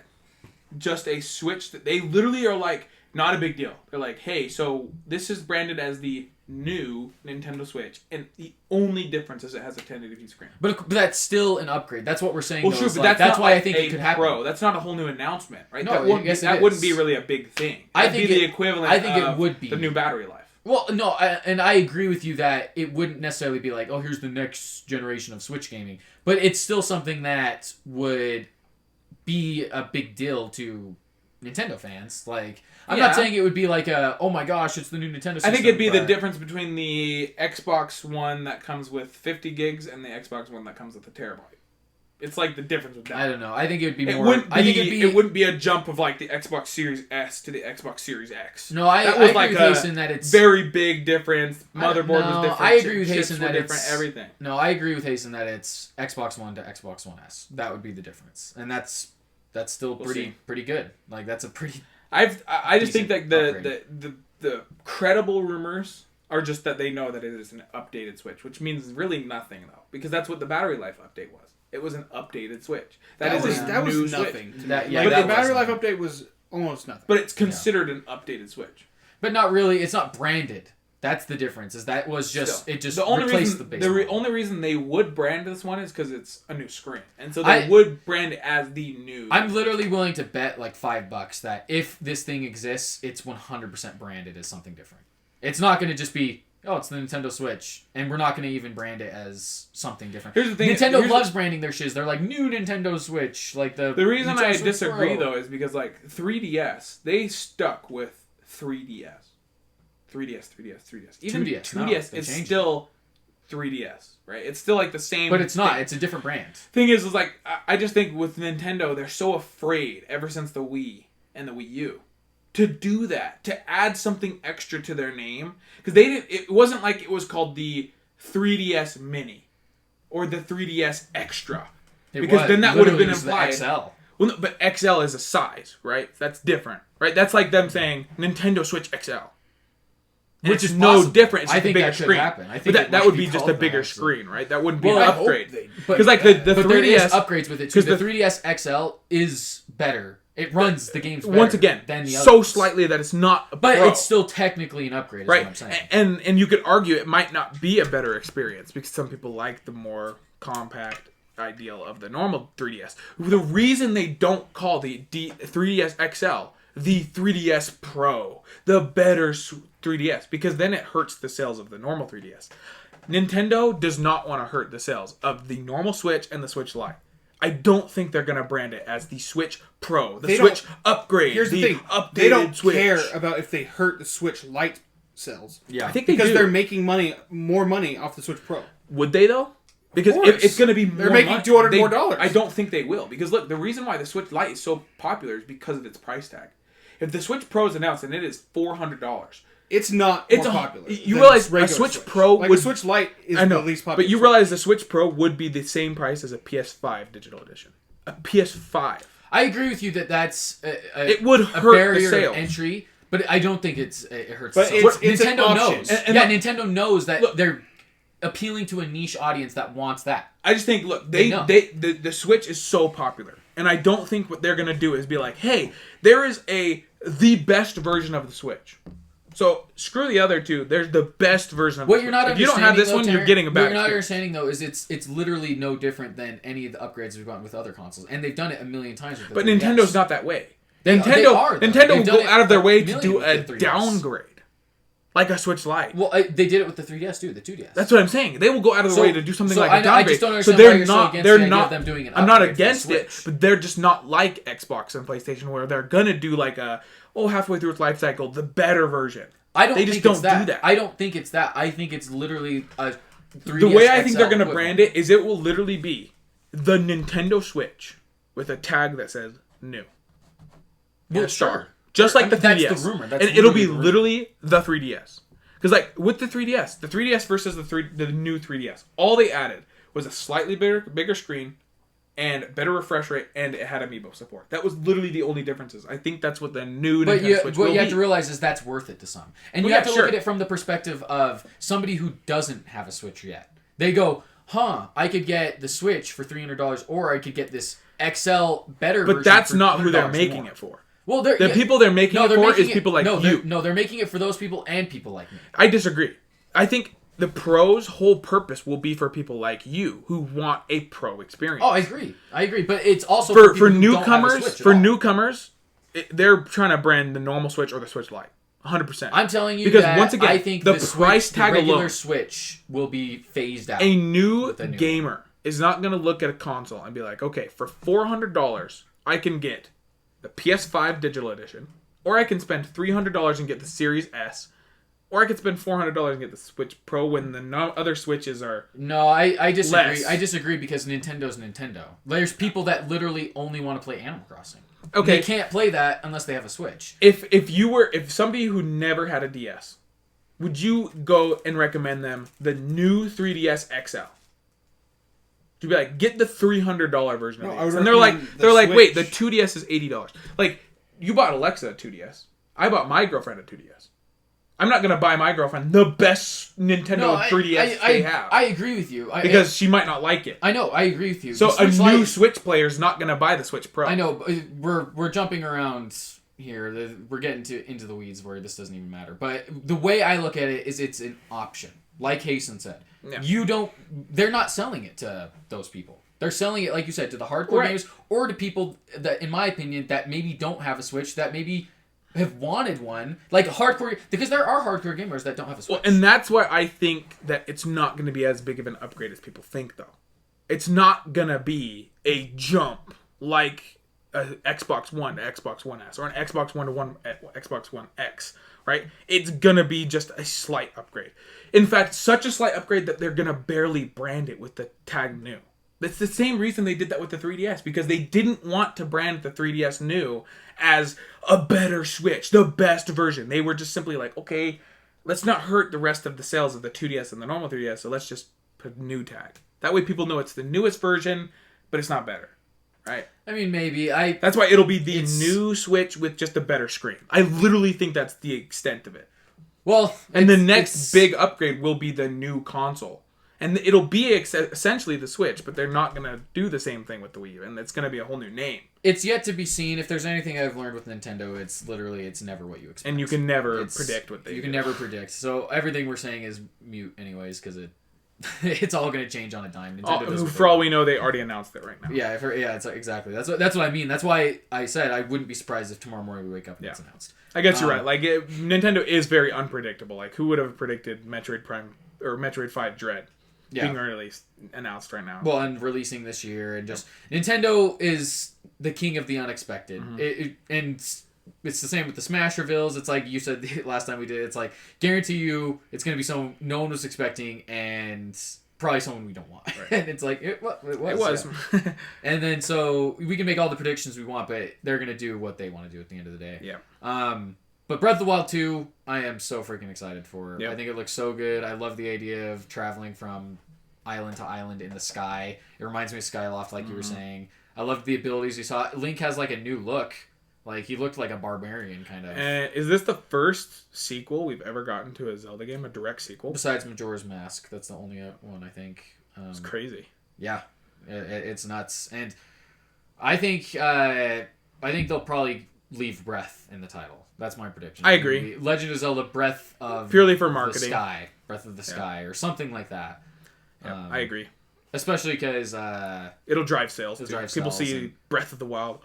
just a Switch that they literally are like, not a big deal. They're like, hey, so this is branded as the new Nintendo Switch, and the only difference is it has a 1080p screen. But that's still an upgrade. That's what we're saying. Well, though, true, but like, that's why like I think it could happen. Pro. That's not a whole new announcement, right? No, that wouldn't be really a big thing. That'd be the equivalent. I think it would be the new battery life. Well, no, and I agree with you that it wouldn't necessarily be like, oh, here's the next generation of Switch gaming, but it's still something that would be a big deal to Nintendo fans. Like, I'm not saying it would be like oh my gosh, it's the new Nintendo system. I think it'd be the difference between the Xbox One that comes with 50 gigs and the Xbox One that comes with a terabyte. It's like the difference with that. I don't know. I think it would be more. It wouldn't be a jump of like the Xbox Series S to the Xbox Series X. No, I agree with Hasten that it's very big difference. Motherboard was different. I agree with Hasten that it's different. Everything. No, I agree with Hasten that it's Xbox One to Xbox One S. That would be the difference, and that's still pretty good. Like that's a pretty. I just think that the credible rumors are just that they know that it is an updated Switch, which means really nothing though, because that's what the battery life update was. It was an updated Switch. That was nothing. But the battery life update was almost nothing. But it's considered an updated Switch. But not really. It's not branded. That's the difference. Is that was just it just replaced the base. The only reason they would brand this one is because it's a new screen, and so they would brand it as the new. I'm literally willing to bet like $5 that if this thing exists, it's 100% branded as something different. It's not going to just be. Oh, it's the Nintendo Switch, and we're not going to even brand it as something different. Here's the thing: Nintendo loves branding their shiz. They're like new Nintendo Switch, like the. The reason Nintendo I Switch disagree Pro. though is because like 3DS, they stuck with 3DS. 3DS. Even 2DS is still 3DS, right? It's still like the same. But it's not. It's a different brand. Thing is like I just think with Nintendo, they're so afraid ever since the Wii and the Wii U. To do that, to add something extra to their name, because they didn't. It wasn't like it was called the 3DS Mini or the 3DS Extra, because then that would have been implied. The XL. Well, no, but XL is a size, right? That's different, right? That's like them saying Nintendo Switch XL, which is no different. It's just a bigger screen. I think that would be just a bigger screen, right? That wouldn't be an upgrade. Because like the 3DS there is upgrades with it too. The 3DS XL is better. It runs the games better once again than the so others. Slightly that it's not a but Pro. It's still technically an upgrade, is right? What I'm saying. And you could argue it might not be a better experience because some people like the more compact ideal of the normal 3DS. The reason they don't call the 3DS XL the 3DS Pro, the better 3DS, because then it hurts the sales of the normal 3DS. Nintendo does not want to hurt the sales of the normal Switch and the Switch Lite. I don't think they're going to brand it as the Switch Pro, the Switch Upgrade. Here's the thing. Updated they don't Switch. care about if they hurt the Switch Lite sales. Yeah. I think because they do. They're making more money off the Switch Pro. Would they, though? Because if it's going to be more they're making $200 more. I don't think they will. Because look, the reason why the Switch Lite is so popular is because of its price tag. If the Switch Pro is announced and it is $400, it's not more popular. You realize a Switch Pro would... a Switch Lite is the least popular. But you realize the Switch Pro would be the same price as a PS5 digital edition. A PS5. I agree with you that that's it would hurt barrier the sales. of entry, but I don't think it hurts. But it's Nintendo knows. Nintendo knows that they're appealing to a niche audience that wants that. I just think, look, the Switch is so popular, and I don't think what they're gonna do is be like, hey, there is the best version of the Switch. So screw the other two. There's the best version of the Switch. If you don't have this one, you're getting a bad. What you're not understanding though is it's literally no different than any of the upgrades we've gotten with other consoles, and they've done it a million times. With the 3DS. Nintendo's not that way. Nintendo will go out of their way to do a downgrade, like a Switch Lite. Well, they did it with the 3DS too, the 2DS. That's what I'm saying. They will go out of their way to do something like a downgrade. I just don't understand why you're so against them doing an upgrade. I'm not against it, but they're just not like Xbox and PlayStation, where they're gonna do like halfway through its life cycle, the better version. They just don't do that. I don't think it's that. I think it's literally a 3DS The way I think XL they're going to brand it is it will literally be the Nintendo Switch with a tag that says new. Well, sure. Just like the 3DS. That's the rumor. And it'll be literally the 3DS. Because like with the 3DS versus the new 3DS, all they added was a slightly bigger screen and better refresh rate, and it had amiibo support. That was literally the only differences. I think that's what the new Nintendo Switch will be. What you have to realize is that's worth it to some. And you have to look at it from the perspective of somebody who doesn't have a Switch yet. They go, I could get the Switch for $300, or I could get this XL better version. But that's not who they're making it for. Well, people they're making it for is people like you. No, they're making it for those people and people like me. I disagree. I think the Pro's whole purpose will be for people like you who want a Pro experience. Oh, I agree. But it's also for newcomers. For newcomers, they're trying to brand the normal Switch or the Switch Lite. 100%. I'm telling you because that once again, I think the price tag the regular alone, Switch will be phased out. A new gamer is not going to look at a console and be like, okay, for $400, I can get the PS5 digital edition, or I can spend $300 and get the Series S. Or I could spend $400 and get the Switch Pro when the other Switches are I disagree. less. I disagree because Nintendo's Nintendo. There's people that literally only want to play Animal Crossing. Okay, they can't play that unless they have a Switch. If somebody who never had a DS, would you go and recommend them the new 3DS XL? To be like, get the $300 version of it. And they're like, wait, the 2DS is $80. Like, you bought Alexa a 2DS. I bought my girlfriend a 2DS. I'm not going to buy my girlfriend the best Nintendo 3DS they have. I agree with you. Because she might not like it. I know, I agree with you. So a new Switch player is not going to buy the Switch Pro. I know, we're jumping around here. We're getting into the weeds where this doesn't even matter. But the way I look at it is it's an option. Like Hasten said. Yeah. They're not selling it to those people. They're selling it, like you said, to the hardcore gamers or to people that, in my opinion, that maybe don't have a Switch, that maybe have wanted one, like hardcore, because there are hardcore gamers that don't have a Switch. Well, and that's why I think that it's not going to be as big of an upgrade as people think, though. It's not going to be a jump like an Xbox One to Xbox One S or an Xbox One to Xbox One X, right? It's going to be just a slight upgrade. In fact, such a slight upgrade that they're going to barely brand it with the tag new. That's the same reason they did that with the 3DS, because they didn't want to brand the 3DS new as a better Switch, the best version. They were just simply like, okay, let's not hurt the rest of the sales of the 2DS and the normal 3DS, so let's just put a new tag. That way people know it's the newest version, but it's not better, right? I mean, maybe. That's why it'll be the new Switch with just a better screen. I literally think that's the extent of it. Well, and the next big upgrade will be the new console. And it'll be essentially the Switch, but they're not going to do the same thing with the Wii U, and it's going to be a whole new name. It's yet to be seen. If there's anything I've learned with Nintendo, it's never what you expect. And you can never predict what they do. You can never predict. So everything we're saying is mute anyways, because it's all going to change on a dime. For all we know, they already announced it right now. Yeah, it's exactly. That's what I mean. That's why I said I wouldn't be surprised if tomorrow morning we wake up and it's announced. I guess you're right. Like Nintendo is very unpredictable. Like who would have predicted Metroid Prime or Metroid 5 Dread? Being released, announced right now. Well, and releasing this year, and just Nintendo is the king of the unexpected. Mm-hmm. And it's the same with the Smash reveals. It's like you said last time we did. It's like guarantee you it's going to be something no one was expecting, and probably someone we don't want. Right. And it's like, it was. It was. Yeah. And then, so, we can make all the predictions we want, but they're going to do what they want to do at the end of the day. Yeah. But Breath of the Wild 2, I am so freaking excited for. Yep. I think it looks so good. I love the idea of traveling from island to island in the sky. It reminds me of Skyloft, like you were saying. I loved the abilities we saw. Link has, like, a new look. Like, he looked like a barbarian, kind of. Is this the first sequel we've ever gotten to a Zelda game? A direct sequel? Besides Majora's Mask. That's the only one, I think. It's crazy. Yeah. It's nuts. And I think they'll probably leave Breath in the title. That's my prediction. I agree. Legend of Zelda Breath of purely for marketing. The Sky. Breath of the Sky, or something like that. Yeah, I agree. Especially because... it'll drive sales. People see and... Breath of the Wild...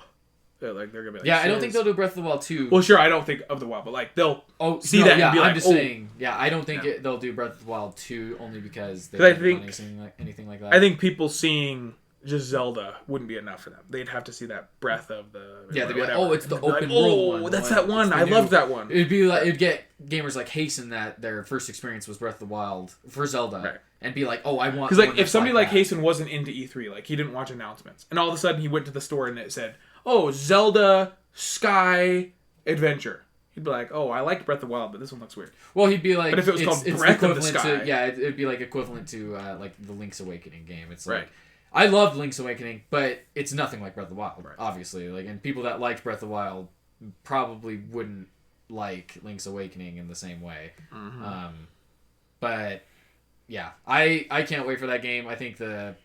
They're gonna be like, yeah, I don't think they'll do Breath of the Wild 2. Well, sure, I don't think of the Wild, but like they'll see that and be like, I'm just saying, I don't think they'll do Breath of the Wild 2 only because they haven't done anything like that. I think people seeing just Zelda wouldn't be enough for them. They'd have to see that Breath of the... Yeah, they'd be like, oh, it's the open world one. That's that one. I loved that one. It'd get gamers like Hasten that their first experience was Breath of the Wild for Zelda. Right. And be like, oh, I want... Because like, if somebody like Hasten wasn't into E3, like he didn't watch announcements, and all of a sudden he went to the store and it said, oh, Zelda Sky Adventure. He'd be like, oh, I liked Breath of the Wild, but this one looks weird. Well, he'd be like... But if it was called Breath of the Sky... it'd be like equivalent to like the Link's Awakening game. It's like... Right. I loved Link's Awakening, but it's nothing like Breath of the Wild, obviously. Like, and people that liked Breath of the Wild probably wouldn't like Link's Awakening in the same way. Mm-hmm. But yeah, I can't wait for that game. I think the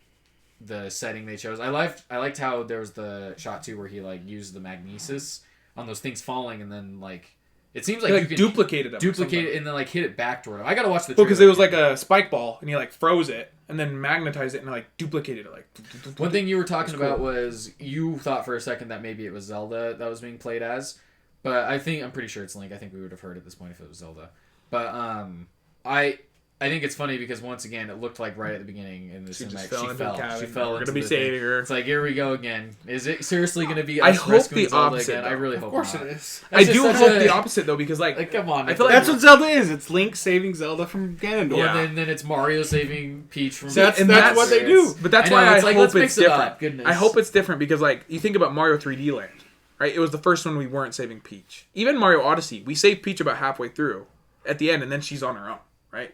setting they chose. I liked how there was the shot too where he like used the magnesis on those things falling, and then like it seems like you can duplicate it and then like hit it back toward him. I gotta watch the. Well, because it was like a spike ball, and he like froze it, and then magnetized it, and like duplicated it. Like one thing you were talking about was you thought for a second that maybe it was Zelda that was being played as, but I'm pretty sure it's Link. I think we would have heard at this point if it was Zelda, but I think it's funny because once again it looked like right at the beginning in the cinematic she fell. We're gonna be saving her. It's like here we go again. Is it seriously gonna be? I hope the opposite. Again? I really hope. Of course not. It is. I do hope the opposite though, because like come on, I feel like that's what Zelda is. It's Link saving Zelda from Ganondorf. Yeah, and then it's Mario saving Peach from. So that's what they do. But that's why I hope it's different. Goodness. I hope it's different because like you think about Mario 3D Land, right? It was the first one we weren't saving Peach. Even Mario Odyssey, we saved Peach about halfway through, at the end, and then she's on her own, right?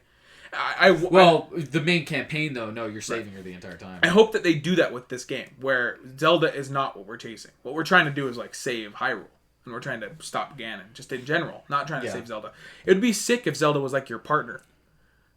The main campaign though, no, you're saving her the entire time. I hope that they do that with this game, where Zelda is not what we're chasing. What we're trying to do is like save Hyrule, and we're trying to stop Ganon, just in general, not trying to save Zelda. It would be sick if Zelda was like your partner,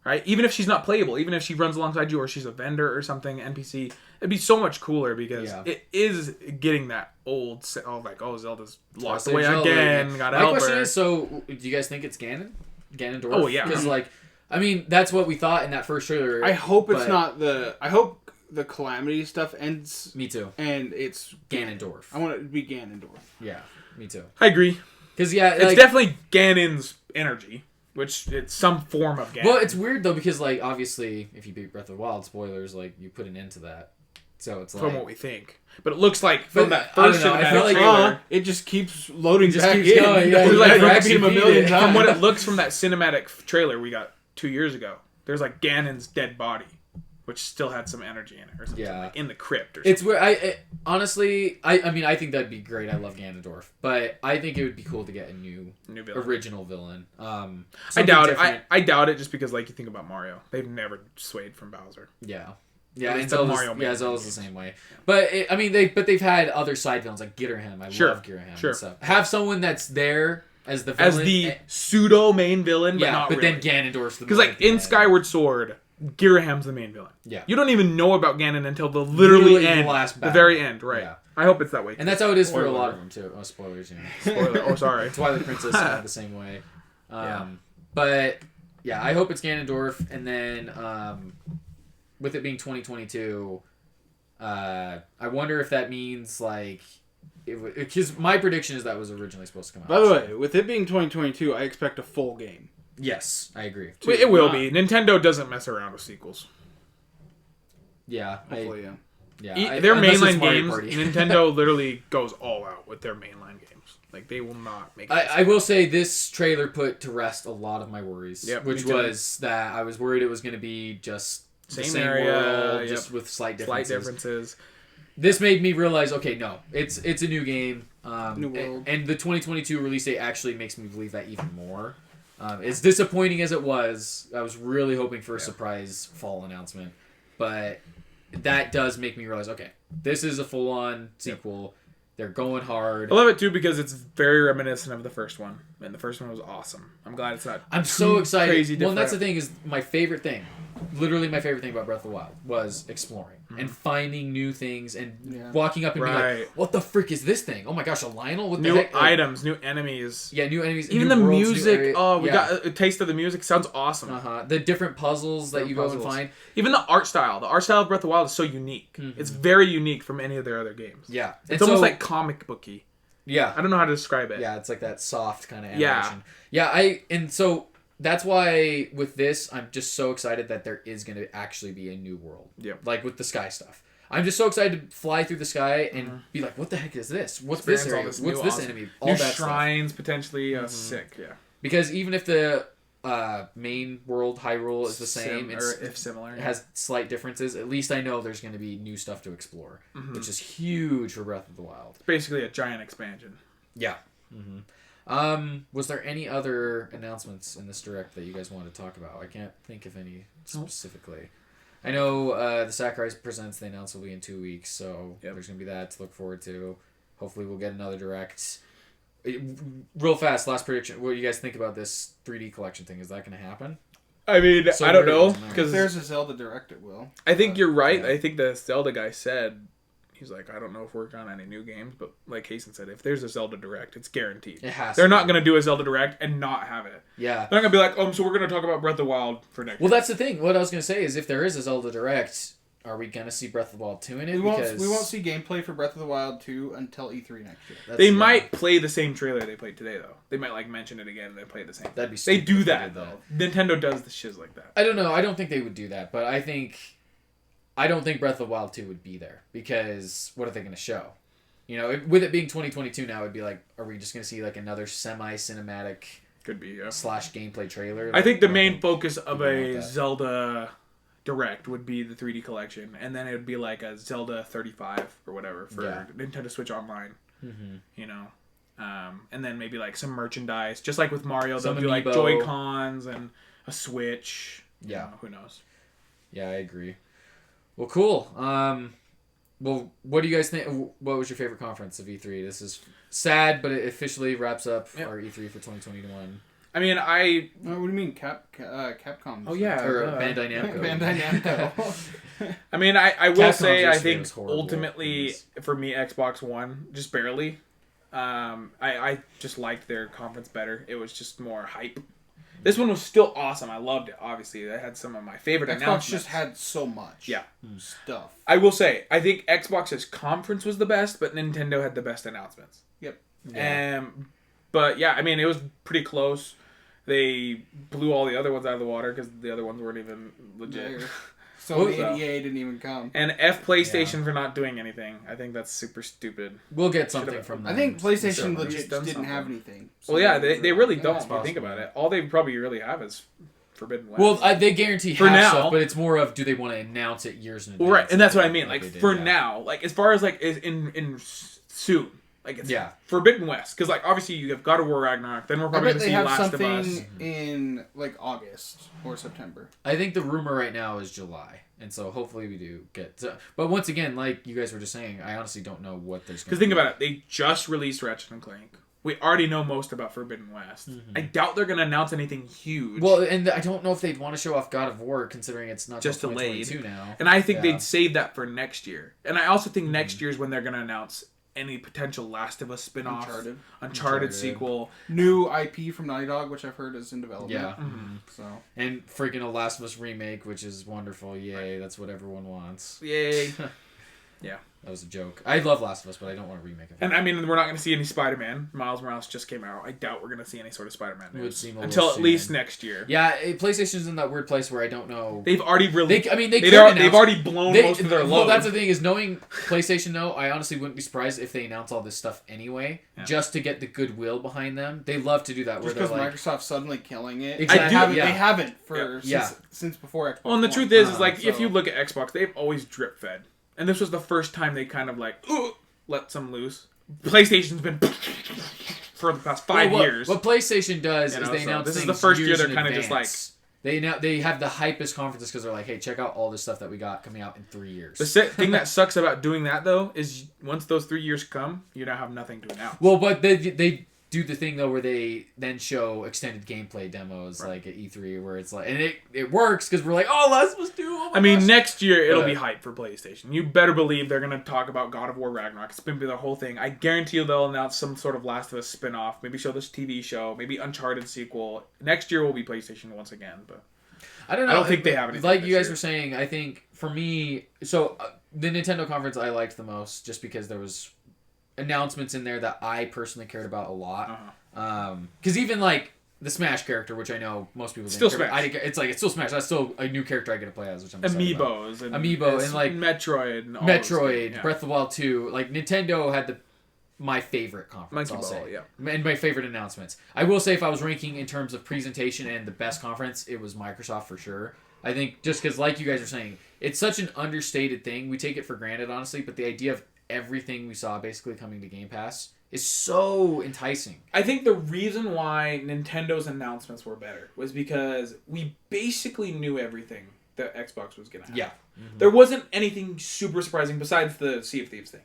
right? Even if she's not playable, even if she runs alongside you, or she's a vendor or something, NPC, it'd be so much cooler because it is getting that old, Zelda's lost the way again. Gotta help her. My question is, so do you guys think it's Ganondorf? Oh yeah, because like. I mean, that's what we thought in that first trailer. I hope it's not the... I hope the Calamity stuff ends... Me too. And it's... Ganondorf. I want it to be Ganondorf. Yeah, me too. I agree. Because, it's definitely Ganon's energy, which it's some form of Ganon. Well, it's weird, though, because, like, obviously, if you beat Breath of the Wild, spoilers, like, you put an end to that. So it's like... From what we think. But it looks like from that first cinematic trailer... it just keeps loading back in. Going. Yeah, like, beat him a million times. From what it looks from that cinematic trailer we got 2 years ago, there's like Ganon's dead body, which still had some energy in it or something, like in the crypt or something. It's where honestly, I mean, I think that'd be great. I love Ganondorf, but I think it would be cool to get a new villain. Original villain. I doubt it. I doubt it just because like you think about Mario, they've never swayed from Bowser. Yeah, and Zelda's the same way. But they've had other side villains like Gitterham. I love Gitterham. Sure. And stuff. Have someone that's there. As the villain. As the pseudo main villain, but not really. Then Ganondorf's the because like in Skyward Sword, Giraham's the main villain. Yeah, you don't even know about Ganon until the literally end, the very end, right? Yeah. I hope it's that way. And that's how it is for a lot of them too. Oh, spoilers! Spoiler. Oh, sorry. Twilight Princess the same way. But yeah, I hope it's Ganondorf, and then with it being 2022, I wonder if that means like. Because my prediction is that was originally supposed to come out. By the way, with it being 2022, I expect a full game. Yes, I agree. It will be. Nintendo doesn't mess around with sequels. Yeah. Hopefully, yeah. Their mainline games, Nintendo literally goes all out with their mainline games. Like, they will not make I will say this trailer put to rest a lot of my worries. Yep, which was that I was worried it was going to be just same area, world, just with slight differences. This made me realize, okay, no, it's a new game. New world. And the 2022 release date actually makes me believe that even more. As disappointing as it was, I was really hoping for a surprise fall announcement. But that does make me realize, okay, this is a full-on sequel. They're going hard. I love it, too, because it's very reminiscent of the first one. And the first one was awesome. I'm glad it's not I'm so excited. Crazy well, and that's the thing, is my favorite thing. Literally my favorite thing about Breath of the Wild was exploring and finding new things and walking up and being like, what the frick is this thing? Oh my gosh, a Lionel? What the heck? New items, new enemies. Yeah, new enemies. Even new the worlds, music. We got a taste of the music. Sounds awesome. The different puzzles that you go and find. Even the art style. The art style of Breath of the Wild is so unique. It's very unique from any of their other games. Yeah. It's almost like comic booky. Yeah. I don't know how to describe it. Yeah, it's like that soft kind of animation. Yeah, so that's why with this, I'm just so excited that there is going to actually be a new world. Yeah. Like with the sky stuff. I'm just so excited to fly through the sky and be like, what the heck is this? What's this area? What's this enemy? All new that shrines, stuff. Potentially. Sick, yeah. Because even if the main world, Hyrule, is the same, if similar, it has slight differences, at least I know there's going to be new stuff to explore, which is huge for Breath of the Wild. It's basically a giant expansion. Yeah. Was there any other announcements in this direct that you guys wanted to talk about? I can't think of any specifically. I know the Sakurai Presents, they announced will be in 2 weeks, so there's going to be that to look forward to. Hopefully we'll get another direct. Real fast, last prediction. What do you guys think about this 3D collection thing? Is that going to happen? I mean, I don't know. Because there's a Zelda Direct, it will. I think you're right. I think the Zelda guy said, he's like, I don't know if we're on any new games, but like Hasten said, if there's a Zelda Direct, it's guaranteed. It has. They're not going to do a Zelda Direct and not have it. Yeah. They're not going to be like, so we're going to talk about Breath of the Wild for next year. Well, that's the thing. What I was going to say is if there is a Zelda Direct, are we going to see Breath of the Wild 2 in it? We won't see gameplay for Breath of the Wild 2 until E3 next year. They might play the same trailer they played today, though. They might mention it again and they play the same. That'd be stupid. They do that, though. Nintendo does the shiz like that. I don't know. I don't think they would do that, but I don't think Breath of the Wild 2 would be there because what are they going to show? With it being 2022 now, it'd be like, are we just going to see like another semi-cinematic could be / gameplay trailer? Like, I think the main focus of a Zelda Direct would be the 3D collection, and then it would be like a Zelda 35 or whatever for Nintendo Switch Online. And then maybe like some merchandise, just like with Mario, they'll do like Joy-Cons and a Switch. Who knows? Yeah, I agree. Well, cool. Well, what do you guys think? What was your favorite conference of E3? This is sad, but it officially wraps up our E3 for 2021. I mean, what do you mean, Capcom? Oh yeah, or Bandai Namco. Bandai Namco. I mean, I will say, I think ultimately for me, Xbox One just barely. I just liked their conference better. It was just more hype. This one was still awesome. I loved it. Obviously, they had some of my favorite announcements. Xbox just had so much stuff. I will say, I think Xbox's conference was the best, but Nintendo had the best announcements. Yep. Yeah. But yeah, I mean, it was pretty close. They blew all the other ones out of the water because the other ones weren't even legit. So EA didn't even come. And F PlayStation for not doing anything. I think that's super stupid. We'll get something from them. I think PlayStation legit didn't have anything. So well, yeah, they really don't. If you think about it, all they probably really have is Forbidden West. Well, they guarantee for now, stuff, but it's more of do they want to announce it years in advance? Well, right, and that's what I mean. Like for now, like as far as like in soon. Like it's Forbidden West, because like obviously you have God of War Ragnarok, then we're probably going to see Last of Us. I bet they have something in like August or September. I think the rumor right now is July, and so hopefully we do get. But once again, like you guys were just saying, I honestly don't know what there's. Because think about it, they just released Ratchet and Clank. We already know most about Forbidden West. Mm-hmm. I doubt they're going to announce anything huge. Well, and I don't know if they'd want to show off God of War, considering it's not just delayed now. And I think they'd save that for next year. And I also think next year is when they're going to announce any potential Last of Us spin-off, Uncharted sequel, new IP from Naughty Dog, which I've heard is in development. Yeah, so and freaking a Last of Us remake, which is wonderful. Yay, that's what everyone wants. Yay. Yeah. That was a joke. I love Last of Us, but I don't want to remake it. And I mean, we're not going to see any Spider-Man. Miles Morales just came out. I doubt we're going to see any sort of Spider-Man news until at least next year. Yeah, PlayStation's in that weird place where I don't know. They've already released. They've already blown most of their load. Well, that's the thing is knowing PlayStation. Though I honestly wouldn't be surprised if they announce all this stuff anyway, just to get the goodwill behind them. They love to do that. Just because Microsoft's suddenly killing it. Exactly. They haven't since before Xbox. Well, and the truth is like if you look at Xbox, they've always drip fed. And this was the first time they kind of let some loose. PlayStation's been for the past 5 years. What PlayStation does is they announce this things is the first year they're kind of just like they have the hypest conferences because they're like, hey, check out all this stuff that we got coming out in 3 years. The thing that sucks about doing that though is once those 3 years come, you now have nothing to announce. Well, but they do the thing though where they then show extended gameplay demos like at E3 where it's like, and it works because we're like, oh, Last of Us 2. Oh my gosh. Next year it'll be hype for PlayStation. You better believe they're gonna talk about God of War Ragnarok. It's gonna be the whole thing. I guarantee you they'll announce some sort of Last of Us spin-off. Maybe show this TV show. Maybe Uncharted sequel. Next year will be PlayStation once again, but I don't know. I don't think they have anything. Like you guys were saying, I think for me, so the Nintendo conference I liked the most just because there was announcements in there that I personally cared about a lot. Because even like the Smash character, which I know most people still didn't Smash. It's still Smash. That's still a new character I get to play as, which I'm excited Amiibos about. Amiibo and like Metroid and all Metroid, Breath of the Wild 2. Like Nintendo had my favorite conference. Monkey Ball, and my favorite announcements. I will say if I was ranking in terms of presentation and the best conference, it was Microsoft for sure. I think just because, like you guys are saying, it's such an understated thing. We take it for granted, honestly, but the idea of everything we saw basically coming to Game Pass is so enticing. I think the reason why Nintendo's announcements were better was because we basically knew everything that Xbox was going to have. Yeah. Mm-hmm. There wasn't anything super surprising besides the Sea of Thieves thing.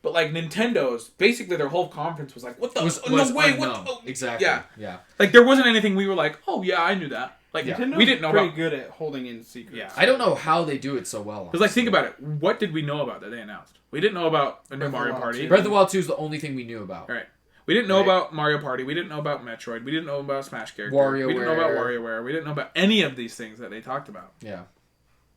But like Nintendo's, basically their whole conference was like, what the? No way, what the? Exactly. Yeah. Like there wasn't anything we were like, oh yeah, I knew that. Like Nintendo's we didn't know pretty good at holding in secrets. Yeah. I don't know how they do it so well. Because like think about it, what did we know about that they announced? We didn't know about a new Mario Party. Breath of the Wild 2 is the only thing we knew about. Right. We didn't know about Mario Party. We didn't know about Metroid. We didn't know about Smash Character. WarioWare. We didn't know about WarioWare. We didn't know about any of these things that they talked about. Yeah.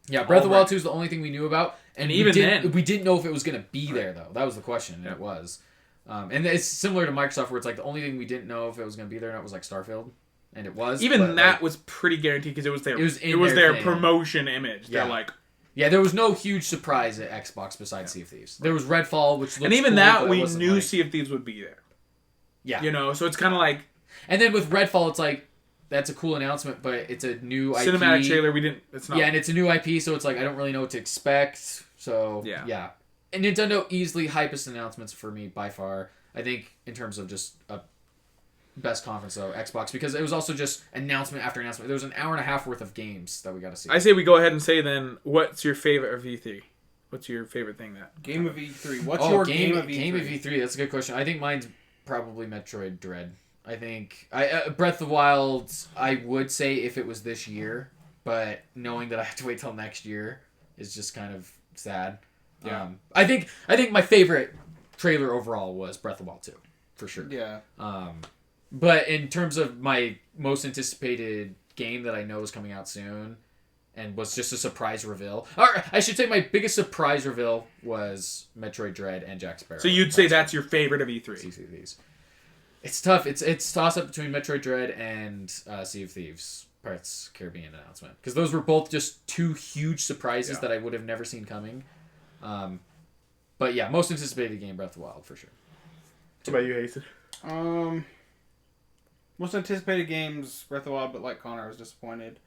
Yeah, Breath of the Wild 2 is the only thing we knew about. And even then, we didn't know if it was going to be there, though. That was the question, and it was. And it's similar to Microsoft, where it's like the only thing we didn't know if it was going to be there or not was like Starfield. And it was. Even that was pretty guaranteed because it was their promotion image. Yeah. They're like... Yeah, there was no huge surprise at Xbox besides Sea of Thieves. There was Redfall, which looked and even cool, that, we knew Sea of Thieves would be there. Yeah. You know, so it's kind of like... And then with Redfall, it's like, that's a cool announcement, but it's a new IP. Cinematic trailer, it's not... Yeah, and it's a new IP, so it's like, I don't really know what to expect. So, yeah. And Nintendo easily hypest announcements for me, by far. I think, in terms of just a best conference, though, Xbox, because it was also just announcement after announcement. There was an hour and a half worth of games that we got to see. I say we go ahead and say then, what's your favorite of E3? What's your favorite thing that... Game of E3. What's your game of E3? Game of E3, that's a good question. I think mine's probably Metroid Dread. I think... Breath of the Wild, I would say if it was this year, but knowing that I have to wait till next year is just kind of sad. Yeah. I think my favorite trailer overall was Breath of the Wild 2, for sure. Yeah. But in terms of my most anticipated game that I know is coming out soon and was just a surprise reveal, or I should say my biggest surprise reveal was Metroid Dread and Jack Sparrow. So you'd say that's your favorite of E3? It's tough. It's toss-up between Metroid Dread and Sea of Thieves, Pirates Caribbean announcement. Because those were both just two huge surprises that I would have never seen coming. But yeah, most anticipated game, Breath of the Wild, for sure. What about you, Hasten? Most anticipated games, Breath of the Wild, but like Connor, I was disappointed.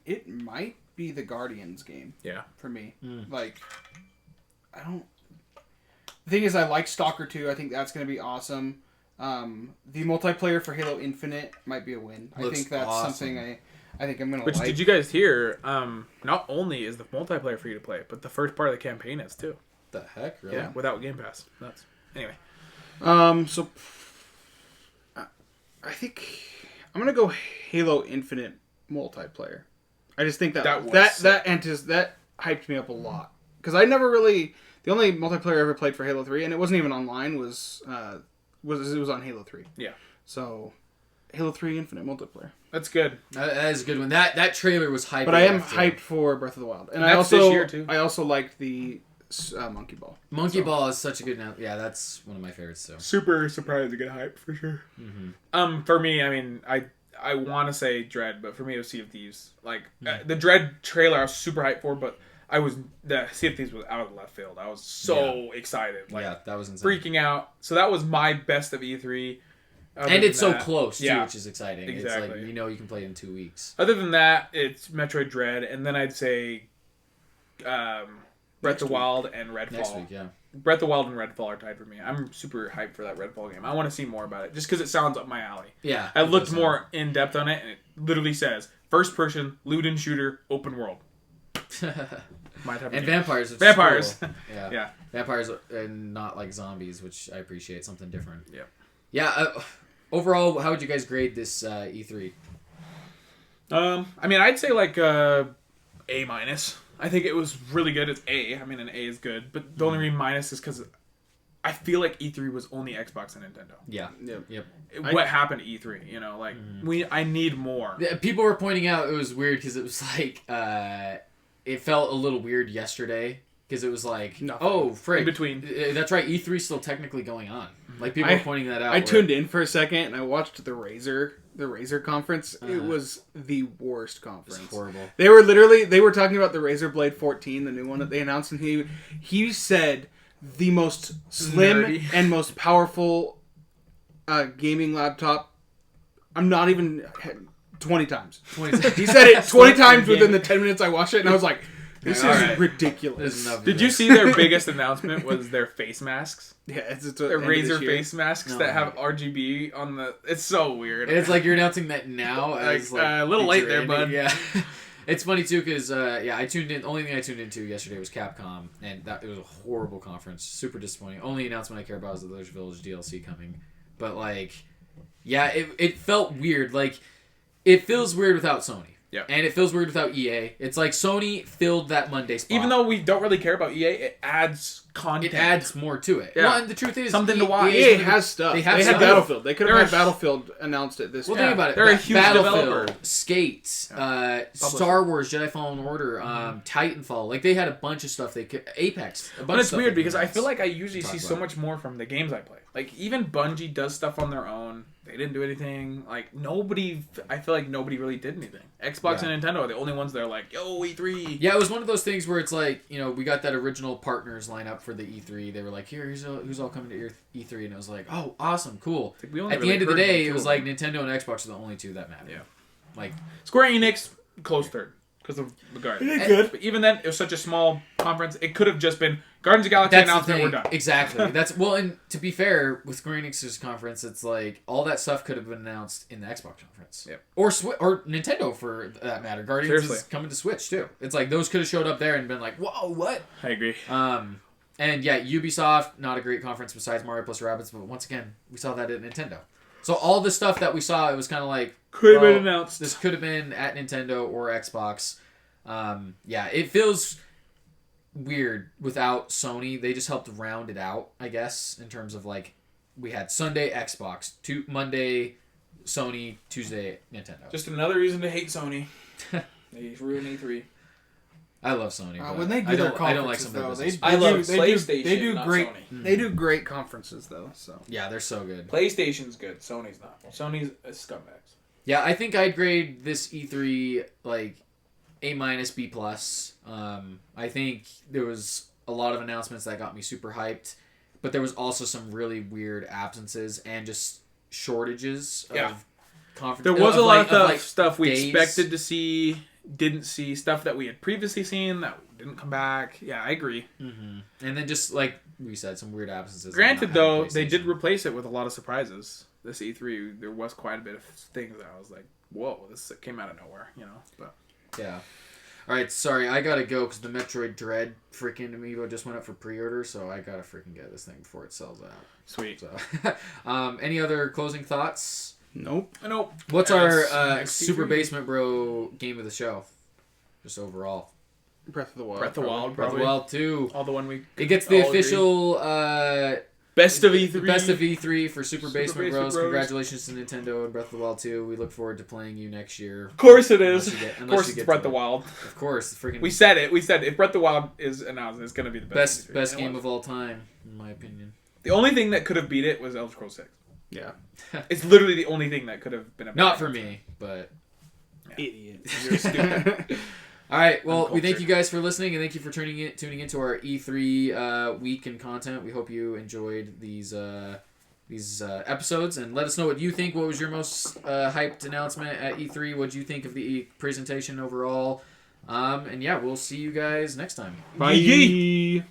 It might be the Guardians game. Yeah. For me. Like, I don't... The thing is, I like Stalker 2. I think that's going to be awesome. The multiplayer for Halo Infinite might be a win. I think that's something I think I'm going to like. Which, did you guys hear, not only is the multiplayer for you to play, but the first part of the campaign is too. The heck? Really? Yeah, without Game Pass. Nuts. Anyway. So... I think I'm gonna go Halo Infinite multiplayer. I just think that hyped me up a lot because I never really the only multiplayer I ever played for Halo 3 and it wasn't even online was on Halo 3. Yeah. So Halo 3 Infinite multiplayer. That's good. That is a good one. That trailer was hyped. But I am hyped for Breath of the Wild, and I also liked the Monkey Ball. Monkey Ball is such a good... Yeah, that's one of my favorites, too. Super surprised to get hype, for sure. Mm-hmm. For me, I mean, I want to say Dread, but for me it was Sea of Thieves. Like, the Dread trailer I was super hyped for, but the Sea of Thieves was out of left field. I was so excited. Like, yeah, that was insane. Freaking out. So that was my best of E3. And it's so close, too, which is exciting. Exactly. It's like, you can play it in 2 weeks. Other than that, it's Metroid Dread, and then I'd say Breath of the Wild and Redfall. Next week, yeah. Breath of the Wild and Redfall are tied for me. I'm super hyped for that Redfall game. I want to see more about it, just because it sounds up my alley. Yeah. I looked more in depth on it, and it literally says, first person, loot and shooter, open world. My type of and vampires. Vampires. Cool. Yeah. Vampires and not like zombies, which I appreciate. Something different. Yeah. Yeah. Overall, how would you guys grade this E3? I mean, I'd say like A-. I think it was really good. It's A. I mean, an A is good, but the only reason minus is because I feel like E3 was only Xbox and Nintendo. Yeah. Yep. What happened to E3? You know, like I need more. People were pointing out it was weird because it was like it felt a little weird yesterday because it was like frick. In between. That's right. E3's still technically going on. Like people were pointing that out. I tuned in for a second and I watched the Razer conference. It was the worst conference. It's horrible. They were talking about the Razer Blade 14, the new one that they announced, and he said the most slim nerdy and most powerful gaming laptop. I'm not even 20 times. 20 times. He said it 20 times within the 10 minutes I watched it, and I was like, this is ridiculous. Did you see their biggest announcement was their face masks? Yeah, it's their Razer face masks that have RGB on the... It's so weird. And it's like you're announcing that now. As like a little late there, bud. Yeah. It's funny, too, because, I tuned in... The only thing I tuned into yesterday was Capcom, and it was a horrible conference. Super disappointing. Only announcement I care about is that there's Village DLC coming. But, like... Yeah, it felt weird. Like, it feels weird without Sony. Yeah. And it feels weird without EA. It's like Sony filled that Monday spot. Even though we don't really care about EA, it adds content. It adds more to it. Yeah. Well, and the truth is... Something to watch. EA has stuff. They had Battlefield. They could have had Battlefield announced it this time. Well, think about it. They're a huge developer. Skate, Star Wars, Jedi Fallen Order, Titanfall. Like, they had a bunch of stuff they could... Apex. But it's weird because I feel like I usually see so much more from the games I play. Like, even Bungie does stuff on their own. They didn't do anything. Like, I feel like nobody really did anything. Xbox and Nintendo are the only ones that are like, yo, E3. Yeah, it was one of those things where it's like, we got that original partners lineup for the E3. They were like, who's all coming to your E3? And it was like, oh, awesome, cool. At the end of the day, it was like Nintendo and Xbox are the only two that matter. Yeah. Like, Square Enix, close third. Because of the Guardians. It did good. But even then, it was such a small conference. It could have just been Guardians of the Galaxy announcement, we're done. Exactly. And to be fair, with Square Enix's conference, it's like all that stuff could have been announced in the Xbox conference. Yep. Or Nintendo, for that matter. Guardians is coming to Switch, too. It's like those could have showed up there and been like, whoa, what? I agree. And yeah, Ubisoft, not a great conference besides Mario plus Rabbids, but once again, we saw that at Nintendo. So all the stuff that we saw, it was kind of like... Could have been announced. This could have been at Nintendo or Xbox. It feels weird without Sony. They just helped round it out, I guess, in terms of like we had Sunday Xbox, Monday Sony, Tuesday Nintendo. Just another reason to hate Sony. They ruined E3. I love Sony. When they do their conferences, I don't like some though, of they I love PlayStation. They do not great. Sony. They do great conferences though. So yeah, they're so good. PlayStation's good. Sony's not. Sony's a scumbags. Yeah, I think I'd grade this E3 like A-, B+. I think there was a lot of announcements that got me super hyped, but there was also some really weird absences and just shortages of conference. There was a lot of stuff we expected to see, didn't see, stuff that we had previously seen that didn't come back. Yeah, I agree. Mm-hmm. And then just like we said, some weird absences. Granted, though, they did replace it with a lot of surprises. This E3, there was quite a bit of things that I was like, whoa, this came out of nowhere, but... Yeah. All right, sorry, I gotta go because the Metroid Dread freaking amiibo just went up for pre-order, so I gotta freaking get this thing before it sells out. Sweet. So, any other closing thoughts? Nope. What's our Super Basement Bro game of the show? Just overall. Breath of the Wild. Breath of the Wild, Breath of the Wild 2. All the one we... It gets the official Best of E3. Best of E3 for Super Basement Bros. Congratulations to Nintendo and Breath of the Wild 2. We look forward to playing you next year. Of course it is. Of course it's Breath of the Wild. Of course. Freaking. We said it. If Breath of the Wild is announced, it's going to be the best game of all time, in my opinion. The only thing that could have beat it was Elder Scrolls 6. Yeah. It's literally the only thing that could have been a Not for me, but... Yeah. Idiot. You're stupid. All right, well, we thank you guys for listening, and thank you for tuning into our E3 week and content. We hope you enjoyed these episodes, and let us know what you think. What was your most hyped announcement at E3? What did you think of the presentation overall? And yeah, we'll see you guys next time. Bye.